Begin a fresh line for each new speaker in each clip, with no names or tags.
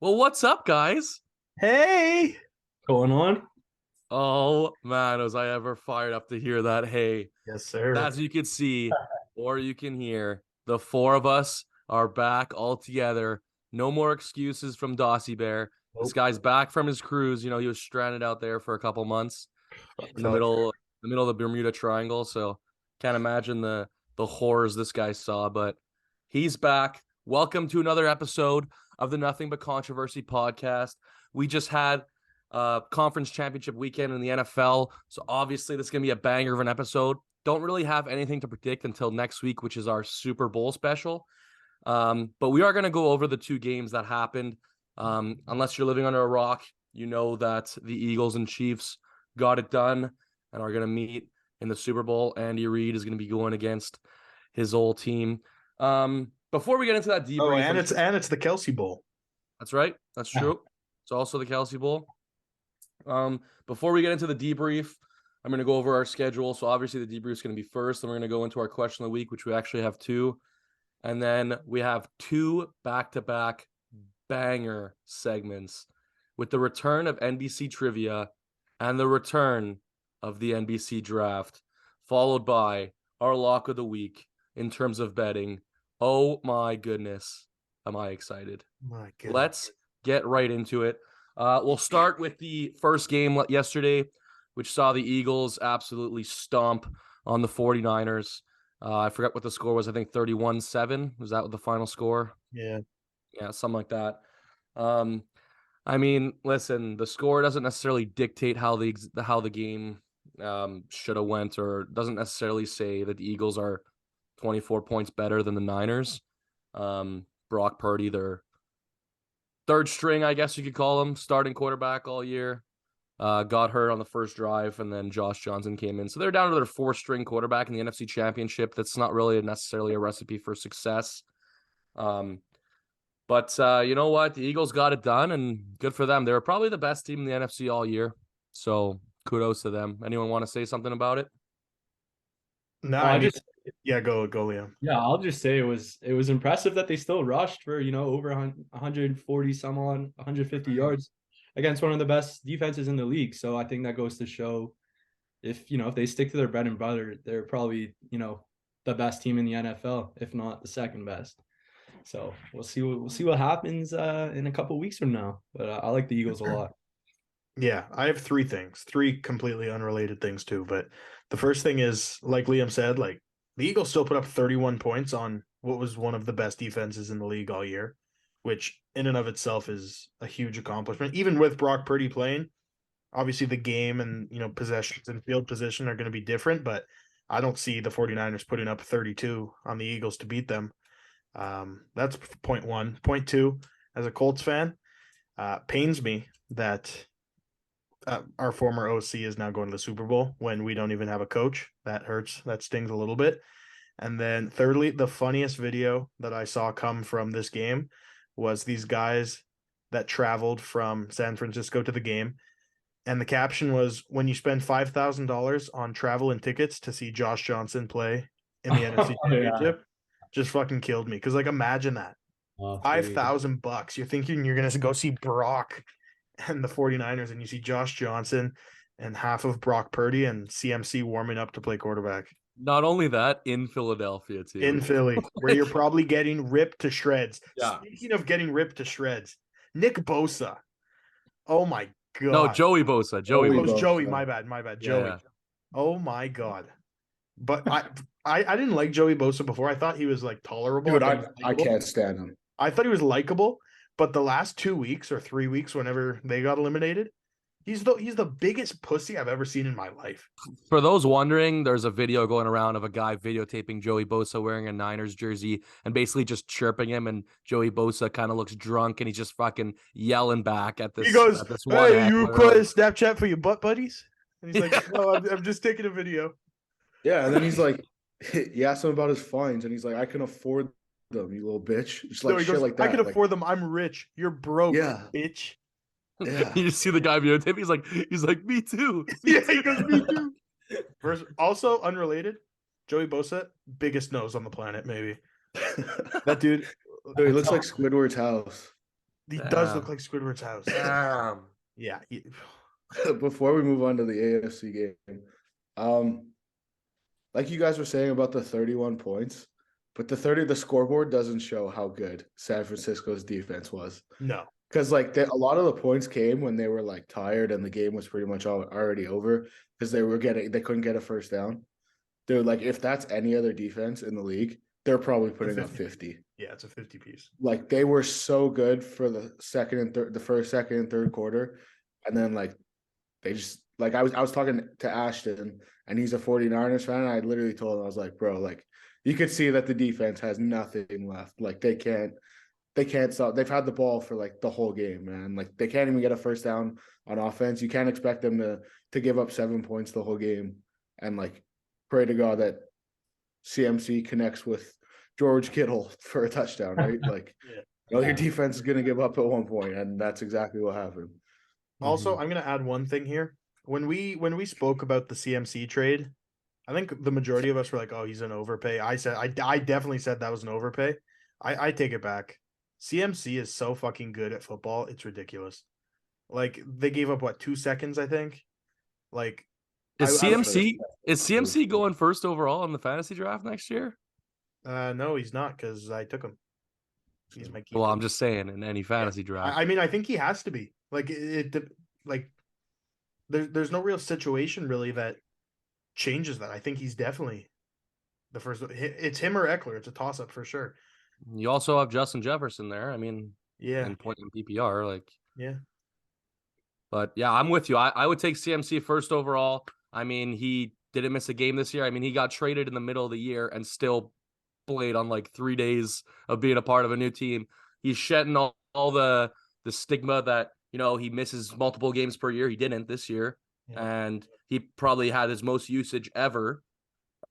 Well, what's up, guys?
Hey,
Going on?
Oh man, was I ever fired up to hear that? Hey,
yes, sir.
as you can see, or you can hear, the four of us are back all together. No more excuses from Dossie Bear. This
Nope.
guy's back from his cruise. He was stranded out there for a couple months in the middle of the Bermuda Triangle. So can't imagine the horrors this guy saw, but he's back. Welcome to another episode of the Nothing But Controversy podcast. We just had conference championship weekend in the NFL. So obviously this is going to be a banger of an episode. Don't really have anything to predict until next week, which is our Super Bowl special. But we are going to go over the two games that happened. Unless you're living under a rock, you know that the Eagles and Chiefs got it done and are going to meet in the Super Bowl. Andy Reid is going to be going against his old team. Before we get into that debrief,
Oh, and it's the Kelsey Bowl.
that's right. That's true. It's also the Kelsey Bowl. Before we get into the debrief, I'm going to go over our schedule. So obviously the debrief is going to be first. Then we're going to go into our question of the week, which we actually have two. And then we have two back-to-back banger segments with the return of NBC Trivia and the return of the NBC Draft, followed by our lock of the week in terms of betting. Oh my goodness. Am I excited?
My goodness.
Let's get right into it. We'll start with the first game yesterday, which saw the Eagles absolutely stomp on the 49ers. I forgot what the score was. I think 31-7. Was that the final score?
Yeah.
Yeah, something like that. I mean, listen, the score doesn't necessarily dictate how the game should have went, or doesn't necessarily say that the Eagles are 24 points better than the Niners. Brock Purdy, their third string, I guess you could call him, starting quarterback all year, got hurt on the first drive, and then Josh Johnson came in. So they're down to their fourth string quarterback in the NFC Championship. That's not really necessarily a recipe for success. But you know what? The Eagles got it done, and good for them. They were probably the best team in the NFC all year. So kudos to them. Anyone want to say something about it?
No,
Well,
go, Liam.
I'll just say it was impressive that they still rushed for, over 140 some on 150 yards against one of the best defenses in the league. So I think that goes to show if they stick to their bread and butter, they're probably, the best team in the NFL, if not the second best. So we'll see what happens in a couple of weeks from now. But I like the Eagles a lot.
Yeah, I have three completely unrelated things too. But the first thing is, like Liam said, like the Eagles still put up 31 points on what was one of the best defenses in the league all year, which in and of itself is a huge accomplishment. Even with Brock Purdy playing, obviously the game and possessions and field position are going to be different, but I don't see the 49ers putting up 32 on the Eagles to beat them. That's point one. Point two, as a Colts fan, pains me that our former OC is now going to the Super Bowl when we don't even have a coach. That hurts. That stings a little bit. And then thirdly, the funniest video that I saw come from this game was these guys that traveled from San Francisco to the game. And the caption was, when you spend $5,000 on travel and tickets to see Josh Johnson play in the NFC Championship, just fucking killed me. Because, imagine that. $5,000. You're thinking you're going to go see Brock and the 49ers, and you see Josh Johnson and half of Brock Purdy and CMC warming up to play quarterback.
Not only that, in Philadelphia too.
In Philly, where you're probably getting ripped to shreds.
Yeah.
Speaking of getting ripped to shreds, Nick Bosa. Oh my God.
No, Joey Bosa.
Joey, my bad. Joey.
Yeah.
Oh my God. But I didn't like Joey Bosa before. I thought he was tolerable.
Dude, I can't stand him.
I thought he was likable, but the last 2 weeks or 3 weeks, whenever they got eliminated, he's the biggest pussy I've ever seen in my life.
For those wondering, there's a video going around of a guy videotaping Joey Bosa wearing a Niners jersey and basically just chirping him, and Joey Bosa kind of looks drunk and he's just fucking yelling back at this.
He goes,
one
"Hey, you
heckler.
recording Snapchat for your butt buddies?" And he's like, "No, I'm just taking a video."
Yeah, and then he's like, he asked him about his fines, and he's like, "I can afford them, you little bitch." Just
No, he
shit
goes,
like that.
"I can afford them. I'm rich. You're broke,
Yeah.
bitch."
Yeah.
You just see the guy videotape. He's like, me too.
Yeah, he goes, "Me too." Also unrelated, Joey Bosa, biggest nose on the planet, maybe. That dude,
Dude, he looks like Squidward's house.
He does
Damn.
look like Squidward's house.
Damn.
Yeah.
Before we move on to the AFC game, like you guys were saying about the 31 points, but the scoreboard doesn't show how good San Francisco's defense was.
No.
Because like a lot of the points came when they were like tired and the game was pretty much already over because they couldn't get a first down. Dude, like if that's any other defense in the league, they're probably putting up 50.
Yeah, it's a 50 piece.
Like they were so good for the first, second, and third quarter, and then like they just like I was talking to Ashton, and he's a 49ers fan, and I literally told him, I was like, bro, like you could see that the defense has nothing left. Like they can't stop. They've had the ball for like the whole game, man. Like they can't even get a first down on offense. You can't expect them to give up 7 points the whole game, and like pray to God that CMC connects with George Kittle for a touchdown, right? Like, your defense is going to give up at one point, and that's exactly what happened.
Also, I'm going to add one thing here. When we spoke about the CMC trade, I think the majority of us were like, "Oh, he's an overpay." I definitely said that was an overpay. I take it back. CMC is so fucking good at football; it's ridiculous. Like they gave up what 2 seconds, I think. Like,
Is CMC going first overall in the fantasy draft next year?
No, he's not because I took him. He's my keeper.
Well, I'm just saying in any fantasy draft.
I mean, I think he has to be. Like there's no real situation really that changes that. I think he's definitely the first. It's him or Eckler. It's a toss up for sure.
You also have Justin Jefferson there. I mean,
yeah,
and point in PPR, like
yeah.
But yeah, I'm with you. I would take CMC first overall. I mean, he didn't miss a game this year. I mean, he got traded in the middle of the year and still played on like 3 days of being a part of a new team. He's shedding all the stigma that, you know, he misses multiple games per year. He didn't this year. Yeah. And he probably had his most usage ever,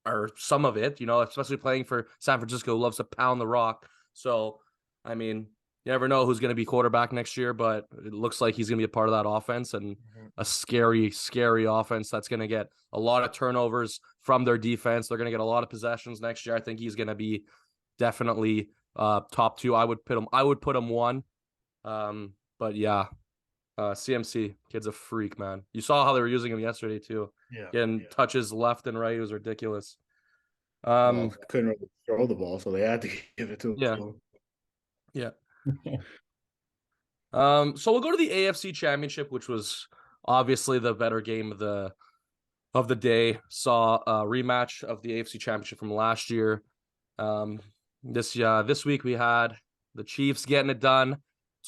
or some of it, you know, especially playing for San Francisco, who loves to pound the rock. So, I mean, you never know who's going to be quarterback next year, but it looks like he's going to be a part of that offense, and a scary, scary offense that's going to get a lot of turnovers from their defense. They're going to get a lot of possessions next year. I think he's going to be definitely top 2. I would put him 1. But yeah, CMC, kid's a freak, man. You saw how they were using him yesterday too. Yeah. Getting touches left and right. It was ridiculous.
Couldn't really throw the ball, so they had to give it to him.
Yeah. Yeah. So we'll go to the AFC Championship, which was obviously the better game of the day. Saw a rematch of the AFC Championship from last year. This week we had the Chiefs getting it done,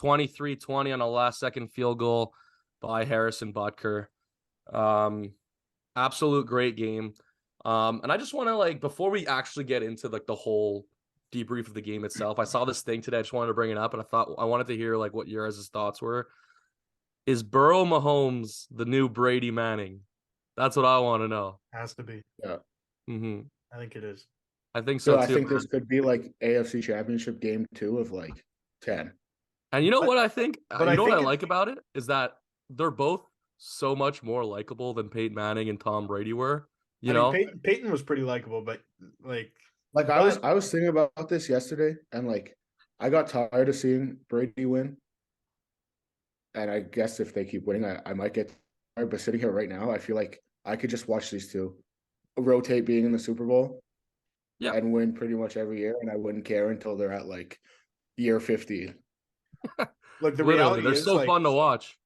23-20 on a last-second field goal by Harrison Butker. Absolute great game. And I just want to, like, before we actually get into like the whole debrief of the game itself, I saw this thing today. I just wanted to bring it up, and I wanted to hear like what your guys' thoughts were. Is Burrow Mahomes the new Brady Manning? That's what I want to know.
Has to be.
Yeah.
Mm-hmm. I think it is.
I think so too.
I think this could be like AFC Championship game 2 of like 10.
And you know what I think? What I like about it is that they're both so much more likable than Peyton Manning and Tom Brady were. You know,
Peyton was pretty likable, but like
I was thinking about this yesterday, and like I got tired of seeing Brady win. And I guess if they keep winning, I might get tired. But sitting here right now, I feel like I could just watch these two rotate being in the Super Bowl, and win pretty much every year, and I wouldn't care until they're at like year 50.
Look, the reality
they're
is
so fun to watch.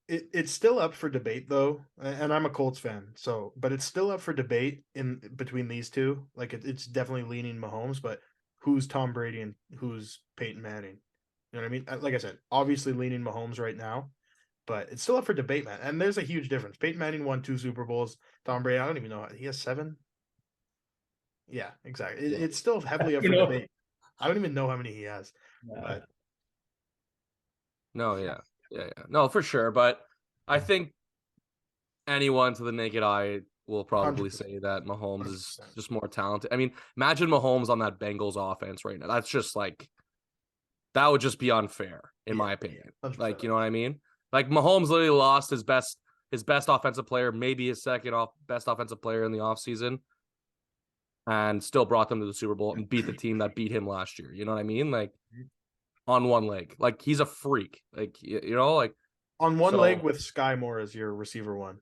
It's still up for debate though, and I'm a Colts fan, but it's still up for debate in between these two. Like it's definitely leaning Mahomes, but who's Tom Brady and who's Peyton Manning? You know what I mean? Like I said, obviously leaning Mahomes right now, but it's still up for debate, man. And there's a huge difference. Peyton Manning won 2 Super Bowls. Tom Brady, I don't even know. He has 7? Yeah, exactly. It's still heavily up for debate. I don't even know how many he has. But...
No, yeah. No, for sure. But I think anyone to the naked eye will probably
100%.
say that Mahomes is just more talented. I mean, imagine Mahomes on that Bengals offense right now. That's just like, that would just be unfair, in my opinion.
100%.
Like, you know what I mean? Like, Mahomes literally lost his best offensive player, maybe his second best offensive player in the offseason, and still brought them to the Super Bowl and beat the team that beat him last year. You know what I mean? Like, on one leg. Like he's a freak. Like you know, like
On one
So-
leg with Sky Moore as your receiver one.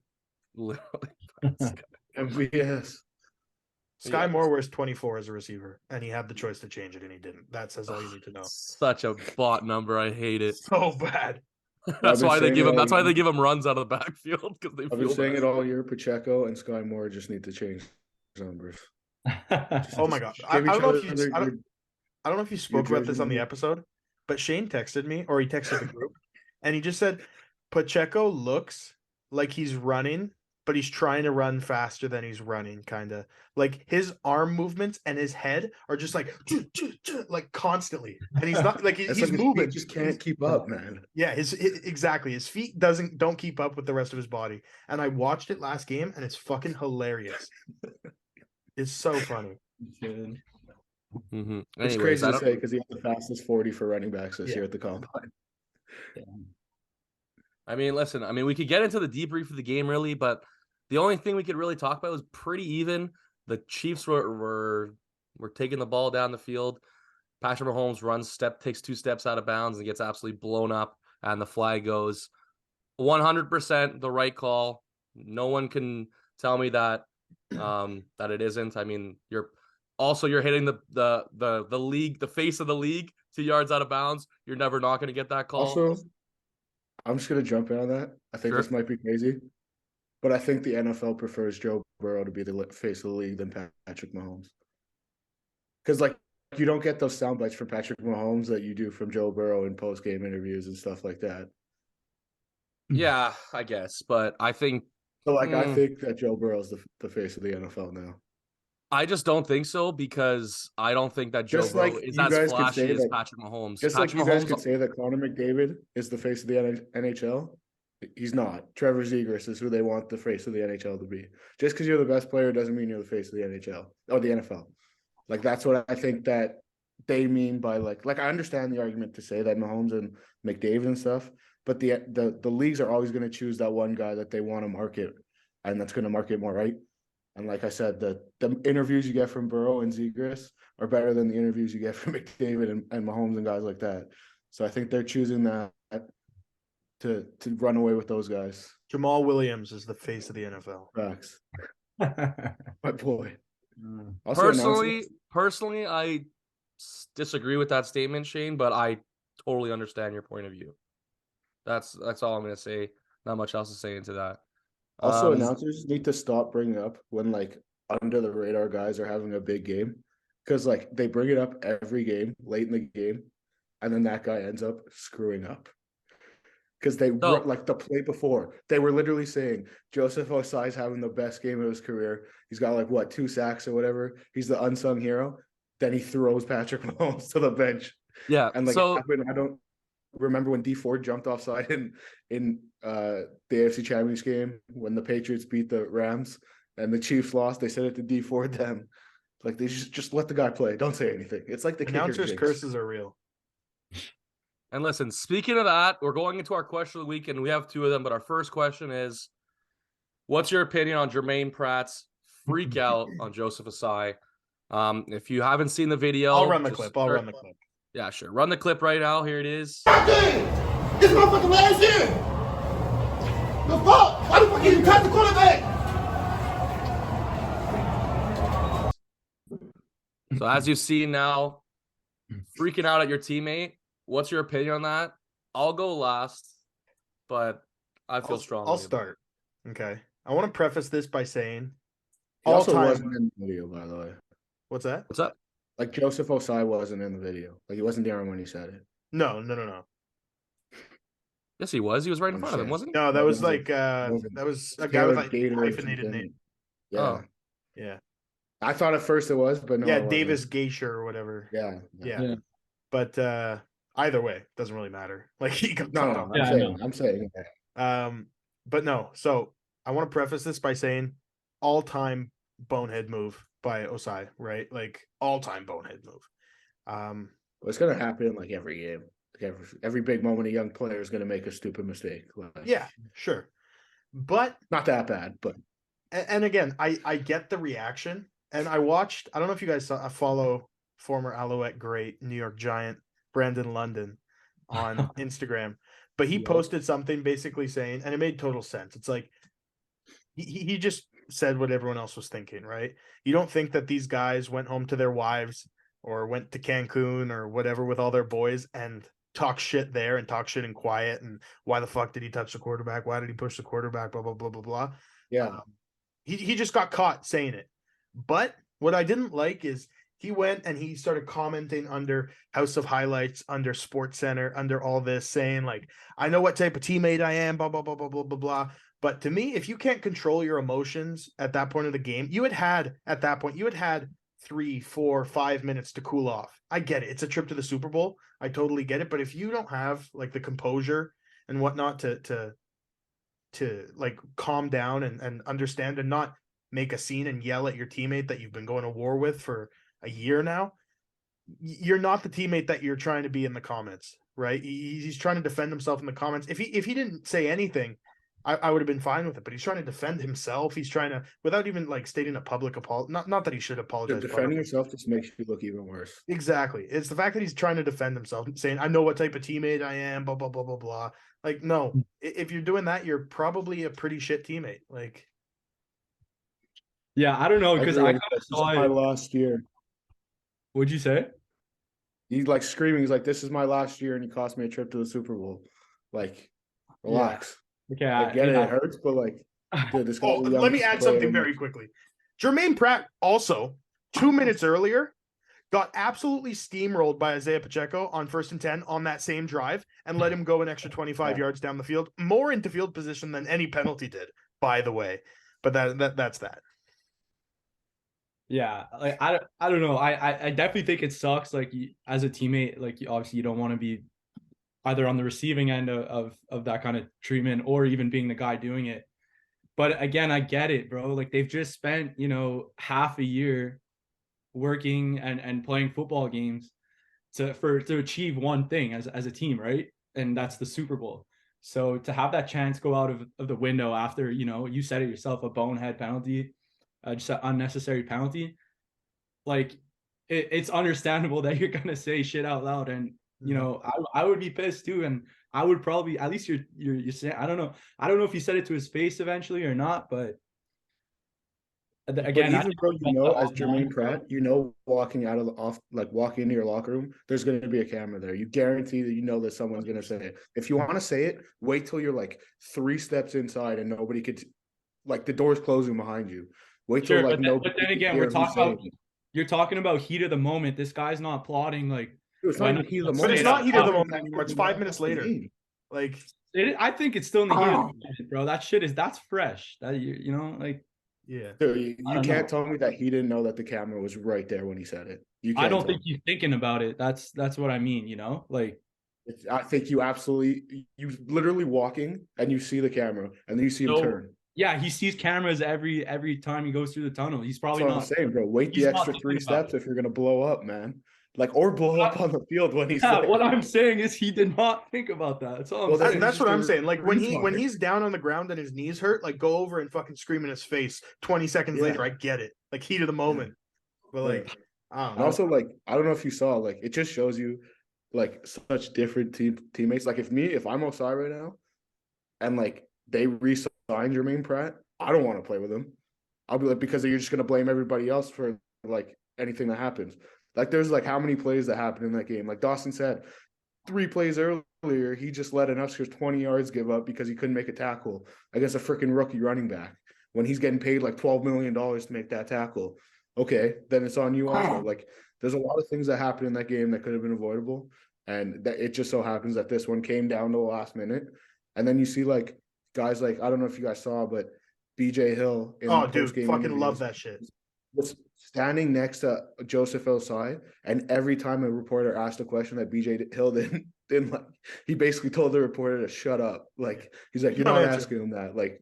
literally.
MVS.
Sky
Yeah.
Moore wears 24 as a receiver, and he had the choice to change it, and he didn't. That says all you need to know.
Such a bot number. I hate it.
So bad.
That's
been
why they
saying
give
it
him.
all
That's why
year.
they give him runs out of the backfield because they
I've been
feel
saying
bad.
it all year. Pacheco and Sky Moore just need to change numbers.
Oh my god! I
Give each
don't know
other
if you.
their-
I don't know if you spoke about this
jersey
on the
number.
episode, but Shane texted me, or he texted the group, and he just said Pacheco looks like he's running, but he's trying to run faster than he's running. Kind of like his arm movements and his head are just like like constantly, and he's not like
It's
he's
like his feet
moving.
just can't keep up, man.
Yeah, exactly. His feet don't keep up with the rest of his body. And I watched it last game, and it's fucking hilarious. It's so funny.
Mm-hmm.
It's
Anyways,
crazy
I
to
don't-
say because he had the fastest 40 for running backs this
Yeah.
year at the combine.
I mean, listen. I mean, we could get into the debrief of the game, really, but the only thing we could really talk about was pretty even. The Chiefs were taking the ball down the field. Patrick Mahomes takes 2 steps out of bounds and gets absolutely blown up, and the flag goes. 100% the right call. No one can tell me that that it isn't. I mean, you're hitting the league, the face of the league, 2 yards out of bounds. You're never not going to get that call.
Also, I'm just going to jump in on that. I think
Sure.
this might be crazy, but I think the NFL prefers Joe Burrow to be the face of the league than Patrick Mahomes. Because, like, you don't get those sound bites from Patrick Mahomes that you do from Joe Burrow in post-game interviews and stuff like that.
Yeah, I guess, but I think
So, like, I
Mm.
think that Joe Burrow's the face of the NFL now.
I just don't think so because I don't think that Joe
Just
Burrow
like
is
you
as
guys could
flashy
say
as
that-
Patrick Mahomes.
Just
Patrick
like you guys
Mahomes,
could say that Connor McDavid is the face of the NHL, he's not. Trevor Zegras is who they want the face of the NHL to be. Just because you're the best player doesn't mean you're the face of the NHL or the NFL. Like, that's what I think that they mean by like I understand the argument to say that Mahomes and McDavid and stuff, but the leagues are always going to choose that one guy that they want to market, and that's going to market more, right? And like I said, the interviews you get from Burrow and Zegras are better than the interviews you get from McDavid and Mahomes and guys like that. So I think they're choosing that to run away with those guys.
Jamal Williams is the face of the NFL.
Facts. My boy. Also
personally, I disagree with that statement, Shane, but I totally understand your point of view. That's all I'm going to say. Not much else to say into that.
Announcers need to stop bringing up when like under the radar guys are having a big game, because like they bring it up every game late in the game, and then that guy ends up screwing up. Because like the play before, they were literally saying Joseph Osai's having the best game of his career. He's got like what 2 sacks or whatever. He's the unsung hero. Then he throws Patrick Mahomes to the bench.
Yeah,
And like
so
I don't remember when D Ford jumped offside in the AFC Champions game when the Patriots beat the Rams and the Chiefs lost. They said it to D Ford then. Like they just let the guy play. Don't say anything. It's like the
Announcers'
kicker jinx.
curses are real.
And listen, speaking of that, we're going into our question of the week, and we have 2 of them. But our first question is, what's your opinion on Jermaine Pratt's freak out on Joseph Asai? If you haven't seen the video,
I'll run the
just
clip. I'll run the clip.
Yeah, sure. Run the clip right now. Here it is.
This motherfucker last year. The fuck? Why the fuck you cut the quarterback?
So as you see now, freaking out at your teammate. What's your opinion on that? I'll go last, but I feel strongly.
I'll start. Okay. I want to preface this by saying
He also
all-time-
wasn't in the video, by the way.
What's that?
What's up?
Like Joseph Osai wasn't in the video. Like he wasn't there when he said it.
No.
Yes, he was. He was right in
I'm
front of him,
saying.
wasn't he?
No, that
No,
was
no,
like
no.
that was a guy with like
Gator or
hyphenated
something.
name.
Yeah.
Oh.
Yeah.
I thought at first it was, but no.
Yeah,
it wasn't.
Davis Geisher or whatever.
Yeah.
Yeah. But either way, doesn't really matter. Like he got
No,
fucked
no,
up.
Yeah, I know.
I'm saying.
But no. So I want to preface this by saying all-time bonehead move by Osai, right? Like all-time bonehead move.
It's gonna happen like every game. Like every big moment, a young player is gonna make a stupid mistake. Like,
Yeah, sure. But
not that bad, but
and again, I get the reaction, and I don't know if you guys follow former Alouette great New York Giant Brandon London on Instagram, but he
Yeah.
posted something basically saying, and it made total sense. It's like he just said what everyone else was thinking, right? You don't think that these guys went home to their wives or went to Cancun or whatever with all their boys and talk shit there and talk shit in quiet, and why the fuck did he touch the quarterback? Why did he push the quarterback? Blah blah blah blah blah.
Yeah.
He just got caught saying it. But what I didn't like is he went and he started commenting under House of Highlights, under Sports Center, under all this, saying like, I know what type of teammate I am, blah blah blah blah blah blah blah. But to me, if you can't control your emotions at that point of the game, you had 3, 4, 5 minutes to cool off. I get it. It's a trip to the Super Bowl. I totally get it. But if you don't have like the composure and whatnot to like calm down and understand and not make a scene and yell at your teammate that you've been going to war with for a year now, you're not the teammate that you're trying to be in the comments, right? He's trying to defend himself in the comments. If he didn't say anything, I would have been fine with it, but he's trying to defend himself. He's trying to, without even like stating a public apology. Not that he should apologize.
Defending yourself just makes you look even worse.
Exactly. It's the fact that he's trying to defend himself, saying, I know what type of teammate I am, blah, blah, blah, blah, blah. Like, no, if you're doing that, you're probably a pretty shit teammate. Like,
Yeah, I don't know because I kind of
this is
saw
my
it.
last year.
What'd you say?
He's like screaming. He's like, "This is my last year, and you cost me a trip to the Super Bowl." Like, relax.
Okay,
I get it. It hurts, but like, dude, this guy's a young
let me add
player.
something very quickly. Jermaine Pratt also 2 minutes earlier got absolutely steamrolled by Isaiah Pacheco on 1st and 10 on that same drive and let him go an extra 25 yards down the field, more into field position than any penalty did, by the way. But that's that.
Yeah, like I don't know. I definitely think it sucks. Like as a teammate, like obviously you don't want to be either on the receiving end of that kind of treatment or even being the guy doing it. But again, I get it, bro. Like they've just spent, half a year working and playing football games to achieve one thing as a team, right? And that's the Super Bowl. So to have that chance go out of the window after, you said it yourself, a bonehead penalty, just an unnecessary penalty, like it's understandable that you're gonna say shit out loud, and I would be pissed too, and I would probably, at least you're saying, I don't know if you said it to his face eventually or not, but again,
but even as Jermaine Pratt, walking walking into your locker room, there's going to be a camera there. You guarantee that someone's going to say it. If you want to say it, wait till you're like 3 steps inside and nobody could, like the door's closing behind you. Wait till
but then again, you're talking about heat of the moment. This guy's not plotting like.
It's not heat of the moment. But it's not heat of the moment anymore. It's 5 minutes later. Like
I think it's still in the heat of the moment, bro. That's fresh. That
yeah.
Dude, you can't tell me that he didn't know that the camera was right there when he said it.
I don't think he's thinking about it. That's what I mean.
I think you literally walking and you see the camera and then you see him turn.
Yeah, he sees cameras every time he goes through the tunnel. He's probably not.
I'm saying, bro. Wait the extra 3 steps if you're gonna blow up, man. Or blow up on the field when he's there.
What I'm saying is he did not think about that. That's all.
That's what I'm saying. Like when he's down on the ground and his knees hurt, like go over and fucking scream in his face 20 seconds later. I get it. Like heat of the moment. But like
and also I don't know if you saw, like it just shows you like such different teammates. Like if I'm Osai right now and like they re-sign Jermaine Pratt, I don't want to play with him. I'll be like, because you're just gonna blame everybody else for like anything that happens. Like there's like how many plays that happened in that game. Like Dawson said, 3 plays earlier, he just let an Huskers 20 yards give up because he couldn't make a tackle against a freaking rookie running back when he's getting paid like $12 million to make that tackle. Okay, then it's on you also. Like there's a lot of things that happened in that game that could have been avoidable. And that it just so happens that this one came down to the last minute. And then you see like guys like, I don't know if you guys saw, but BJ Hill.
Fucking love that shit.
Was standing next to Joseph Osai, and every time a reporter asked a question that BJ Hill didn't like, he basically told the reporter to shut up. Like he's like, you're not asking him that. Like,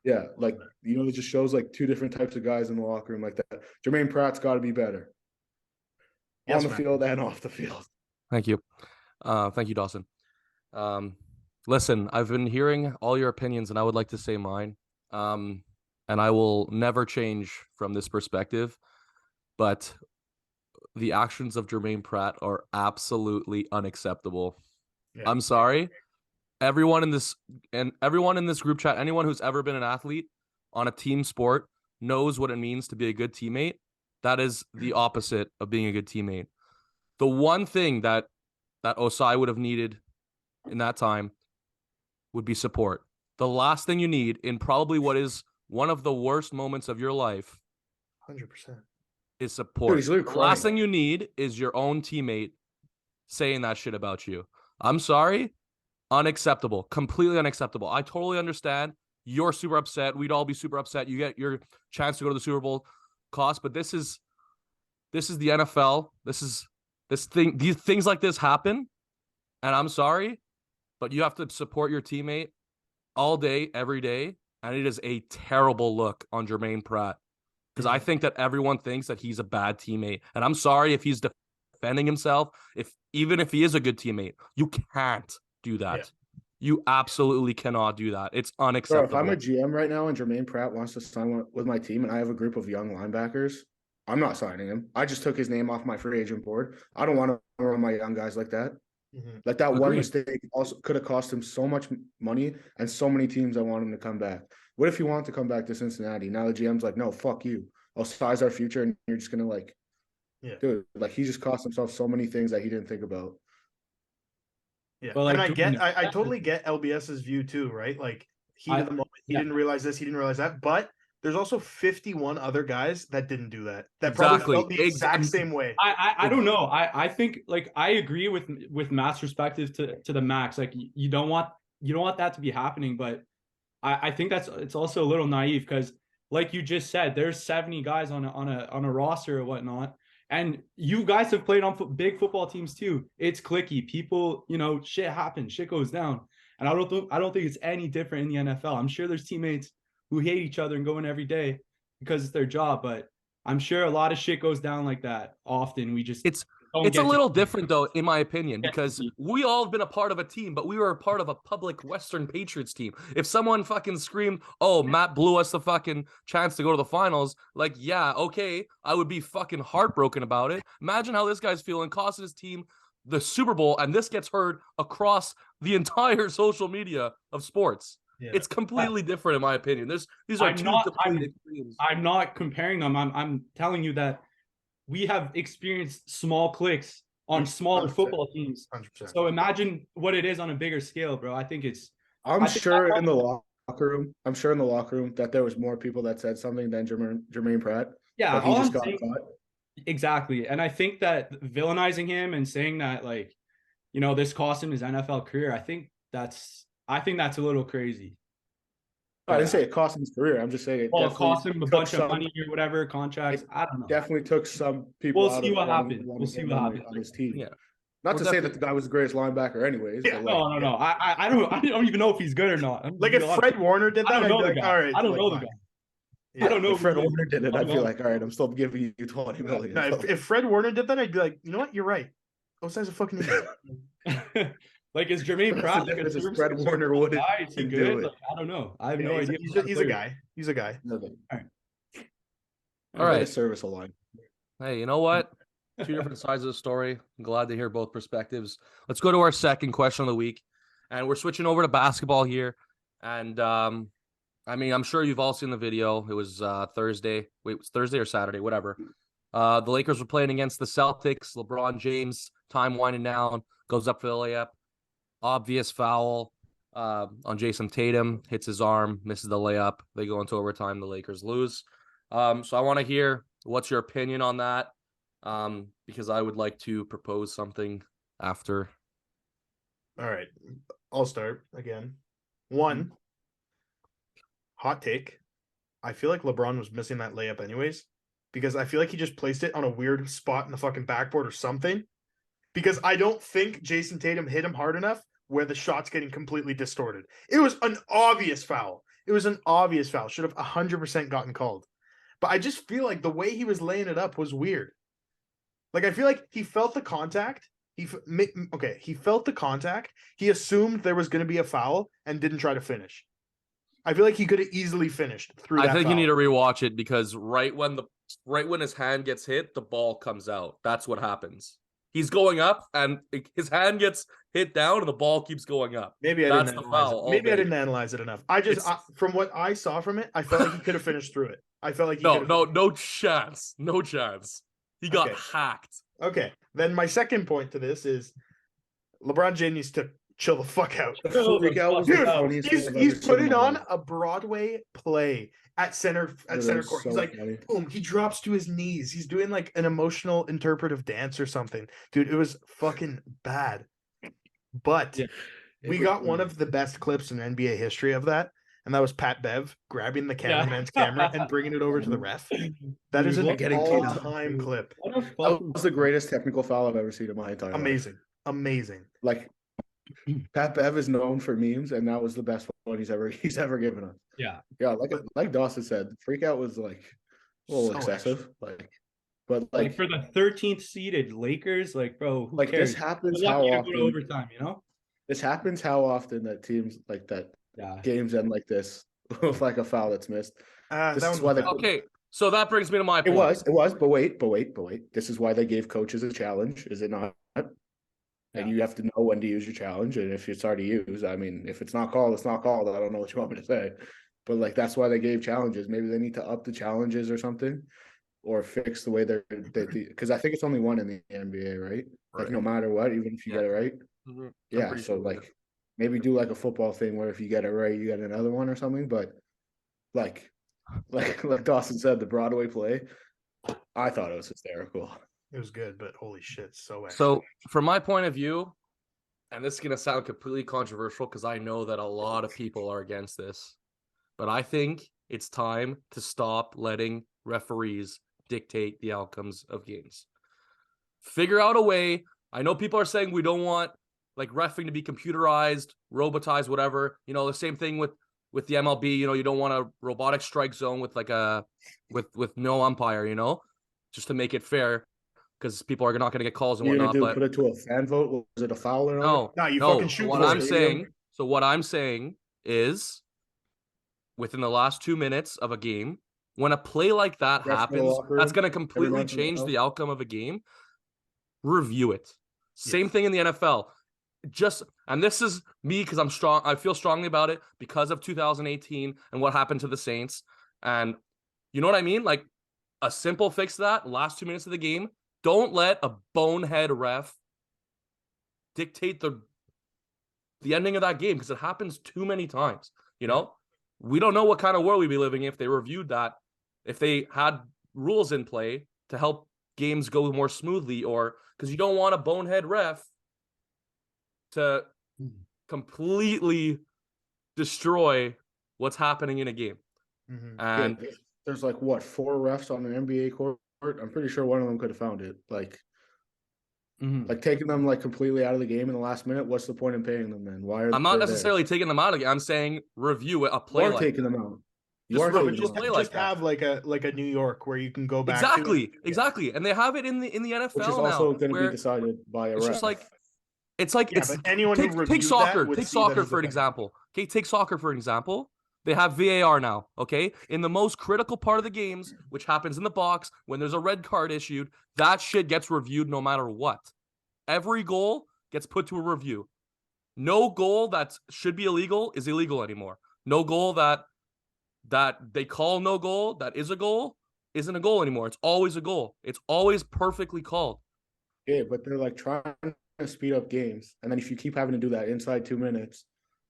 yeah, like it just shows like 2 different types of guys in the locker room like that. Jermaine Pratt's got to be better on the field and off the field.
Thank you, Dawson. Listen, I've been hearing all your opinions, and I would like to say mine. And I will never change from this perspective. But the actions of Jermaine Pratt are absolutely unacceptable.
Yeah.
I'm sorry. Everyone in this group chat, anyone who's ever been an athlete on a team sport knows what it means to be a good teammate. That is the opposite of being a good teammate. The one thing that Osai would have needed in that time would be support. The last thing you need in probably what is one of the worst moments of your life
100%.
is
Dude,
support.
he's literally
The last
crying.
thing you need is your own teammate saying that shit about you. I'm sorry. Unacceptable. Completely unacceptable. I totally understand. You're super upset. We'd all be super upset. You get your chance to go to the Super Bowl cost, but this is the NFL. These things like this happen, and I'm sorry, but you have to support your teammate all day, every day, and it is a terrible look on Jermaine Pratt because I think that everyone thinks that he's a bad teammate, and I'm sorry if he's defending himself. Even if he is a good teammate, you can't do that.
Yeah.
You absolutely cannot do that. It's
Bro,
unacceptable.
if I'm a GM right now and Jermaine Pratt wants to sign with my team and I have a group of young linebackers, I'm not signing him. I just took his name off my free agent board. I don't want to run my young guys like that.
Mhm.
Like that one
Agreed.
mistake also could have cost him so much money and so many teams that want him to come back. What if he wanted to come back to Cincinnati? Now the GM's like, no, fuck you. I'll size our future and you're just gonna dude, like he just cost himself so many things that he didn't think about.
Yeah,
But, like,
and I
doing-
totally get LBS's view too, right? Like heat
I-
of the moment, he
yeah.
didn't realize this, he didn't realize that, but there's also 51 other guys that didn't do that. That
Exactly.
probably felt the exact same way.
I don't know. I think like I agree with Matt's perspective to the max. Like you don't want that to be happening, but I think it's also a little naive because like you just said, there's 70 guys on a roster or whatnot. And you guys have played on big football teams too. It's cliquey. People, shit happens, shit goes down. And I don't think it's any different in the NFL. I'm sure there's teammates who hate each other and go in every day because it's their job, but I'm sure a lot of shit goes down like that often. We just
It's
don't
It's
get
a
to-
little different, though, in my opinion,
Yeah.
because we all have been a part of a team, but we were a part of a public Western Patriots team. If someone fucking screamed, oh, Matt blew us the fucking chance to go to the finals, like, yeah, okay, I would be fucking heartbroken about it. Imagine how this guy's feeling, costing his team the Super Bowl, and this gets heard across the entire social media of sports.
Yeah.
It's completely different, in my opinion. These are
I'm
two
not-
complete extremes.
I'm not comparing them. I'm telling you that we have experienced small cliques on smaller
100%.
football teams.
100%.
So imagine what it is on a bigger scale, bro. I think
I'm
I think
sure
that-
in the locker room. I'm sure in the locker room that there was more people that said something than Jermaine Pratt.
yeah,
But he
all
just
I'm
got
saying-
caught.
exactly. And I think that villainizing him and saying that like, this cost him his NFL career, I think that's a little crazy.
I didn't say it cost him his career. I'm just saying it
Well, it
definitely
cost him a
took
bunch of
some-
money or whatever, contracts. I don't know.
Definitely took some people.
We'll
out
see
of
what
wanting-
happens.
wanting
We'll
to
see
get
what
money
happens.
on his team.
Yeah.
Not
Well,
to say that the guy was the greatest linebacker, anyways.
Yeah,
but like,
No. I don't even know if he's good or not. I'm
Like
gonna
if
be honest.
Fred Warner did
I
that,
don't
I'd
know
be
the
like,
guy.
all right.
I don't
like,
know the
fine.
guy.
Yeah.
I don't know
if Fred
who he is.
Warner did it,
I
I'd
don't
be
know.
like, all right, I'm still giving you 20 million.
No, if Fred Warner did that, I'd be like, you know what? You're right. Osai's a fucking idiot.
Like is Jermaine
That's
Pratt
the
like a
difference is
super
Fred Warner wouldn't
guy? Is he
do
good?
it.
Like, I don't know. I have
Yeah,
no
he's,
idea.
he's a guy. He's a guy.
All right.
Service line.
Hey, you know what? Two different sides of the story. I'm glad to hear both perspectives. Let's go to our second question of the week. And we're switching over to basketball here. And I'm sure you've all seen the video. It was Thursday. Wait, it was Thursday or Saturday, whatever. The Lakers were playing against the Celtics. LeBron James, time winding down, goes up for the layup. Obvious foul on Jason Tatum, hits his arm, misses the layup. They go into overtime. The Lakers lose. So I want to hear what's your opinion on that, because I would like to propose something after.
All right. I'll start again. One, hot take. I feel like LeBron was missing that layup anyways, because I feel like he just placed it on a weird spot in the fucking backboard or something. Because I don't think Jason Tatum hit him hard enough where the shot's getting completely distorted. It was an obvious foul. Should have 100% gotten called. But I just feel like the way he was laying it up was weird. Like, I feel like he felt the contact. He felt the contact. He assumed there was going to be a foul and didn't try to finish. I feel like he could have easily finished through that
I think
foul.
you need to rewatch it because right when his hand gets hit, the ball comes out. That's what happens. He's going up and his hand gets hit down and the ball keeps going up.
Maybe I
That's
didn't
the
analyze
foul
it. Maybe I
already.
didn't analyze it enough. I just from what I saw from it, I felt like he could have finished through it. I felt like he could have.
No chance. No chance. He got
Okay.
hacked.
Okay. Then my second point to this is LeBron James needs to chill the fuck out.
Freak out was the
Dude,
funniest thing I've
he's
ever seen in
putting
my
on
life.
a Broadway play at center
Dude,
center
that's
court.
so
He's like,
funny.
boom, he drops to his knees. He's doing like an emotional interpretive dance or something. Dude, it was fucking bad. But
Yeah.
we got one of the best clips in NBA history of that, and that was Pat Bev grabbing the cameraman's camera and bringing it over to the ref. That is
Dude,
an
getting teed up.
all-time clip.
What a
That
fucking
was the greatest technical foul I've ever seen in my entire life.
Amazing.
Like Pat Bev is known for memes, and that was the best one he's ever given us.
yeah.
Yeah, like Dawson said, the freak out was like a little
So
excessive. But
Like for the 13th seeded Lakers, like bro, who
like
cares?
this happens
They're
how
lucky to go to
often.
overtime, you know?
This happens how often that teams like that
Yeah.
games end like this with like a foul that's missed. This
That
is
one
why
was
they.
bad.
Okay, so that brings me to my
It
point.
was, but wait. This is why they gave coaches a challenge, is it not?
Yeah.
And you have to know when to use your challenge, and if it's already used, I mean, if it's not called, it's not called. I don't know what you want me to say, but like that's why they gave challenges. Maybe they need to up the challenges or something, or fix the way because I think it's only one in the NBA, right? Like
Right.
no matter what, even if you
Yeah.
get it right,
Mhm. I'm
yeah.
pretty
So
sure.
like maybe do like a football thing where if you get it right, you get another one or something. But like Dawson said, the Broadway play, I thought it was hysterical.
It was good, but holy shit, so extra.
So, from my point of view, and this is going to sound completely controversial because I know that a lot of people are against this, but I think it's time to stop letting referees dictate the outcomes of games. Figure out a way. I know people are saying we don't want like reffing to be computerized, robotized, whatever. You know, the same thing with the MLB. You know, you don't want a robotic strike zone with like with no umpire. You know, just to make it fair. Because people are not going to get calls and
You're gonna
whatnot.
put it to a fan vote? Was it a foul or not?
No,
No, you
no.
fucking shoot
What
the
I'm
stadium.
saying. So what I'm saying is, within the last 2 minutes of a game, when a play like that
Refs in the
happens,
locker
that's
room,
going to completely
everyone's in the
change
house.
the outcome of a game. Review it. Same
Yes.
thing in the NFL. And this is me because I'm strong. I feel strongly about it because of 2018 and what happened to the Saints. And you know what I mean? Like a simple fix to that. Last 2 minutes of the game. Don't let a bonehead ref dictate the ending of that game because it happens too many times. You know, we don't know what kind of world we'd be living in if they reviewed that, if they had rules in play to help games go more smoothly, or because you don't want a bonehead ref to completely destroy what's happening in a game.
Mhm.
And
Yeah, there's like what 4 refs on an NBA court. I'm pretty sure one of them could have found it. Like taking them like completely out of the game in the last minute. What's the point in paying them then? Why are
I'm not
they there?
necessarily taking them out of it. I'm saying review a
You
play
are
like
taking
that.
them out. You
Just
are
review
taking
just
them
play
out.
like
Just
that.
have like a New York where you can go back
Exactly,
to it.
exactly. And they have it in the NFL
Which is
now.
also going to be
where
decided by a
it's
ref.
just like it's like
Yeah,
it's
but anyone who
take
reviewed
soccer.
that would
Take
see that
soccer
as a
for an
penalty.
example. Okay, take soccer for an example. They have VAR now. Okay, in the most critical part of the games, which happens in the box when there's a red card issued, that shit gets reviewed no matter what. Every goal gets put to a review. No goal that should be illegal is illegal anymore. No goal that they call no goal that is a goal isn't a goal anymore. It's always a goal. It's always perfectly called.
Yeah, but they're like trying to speed up games, and then if you keep having to do that inside 2 minutes,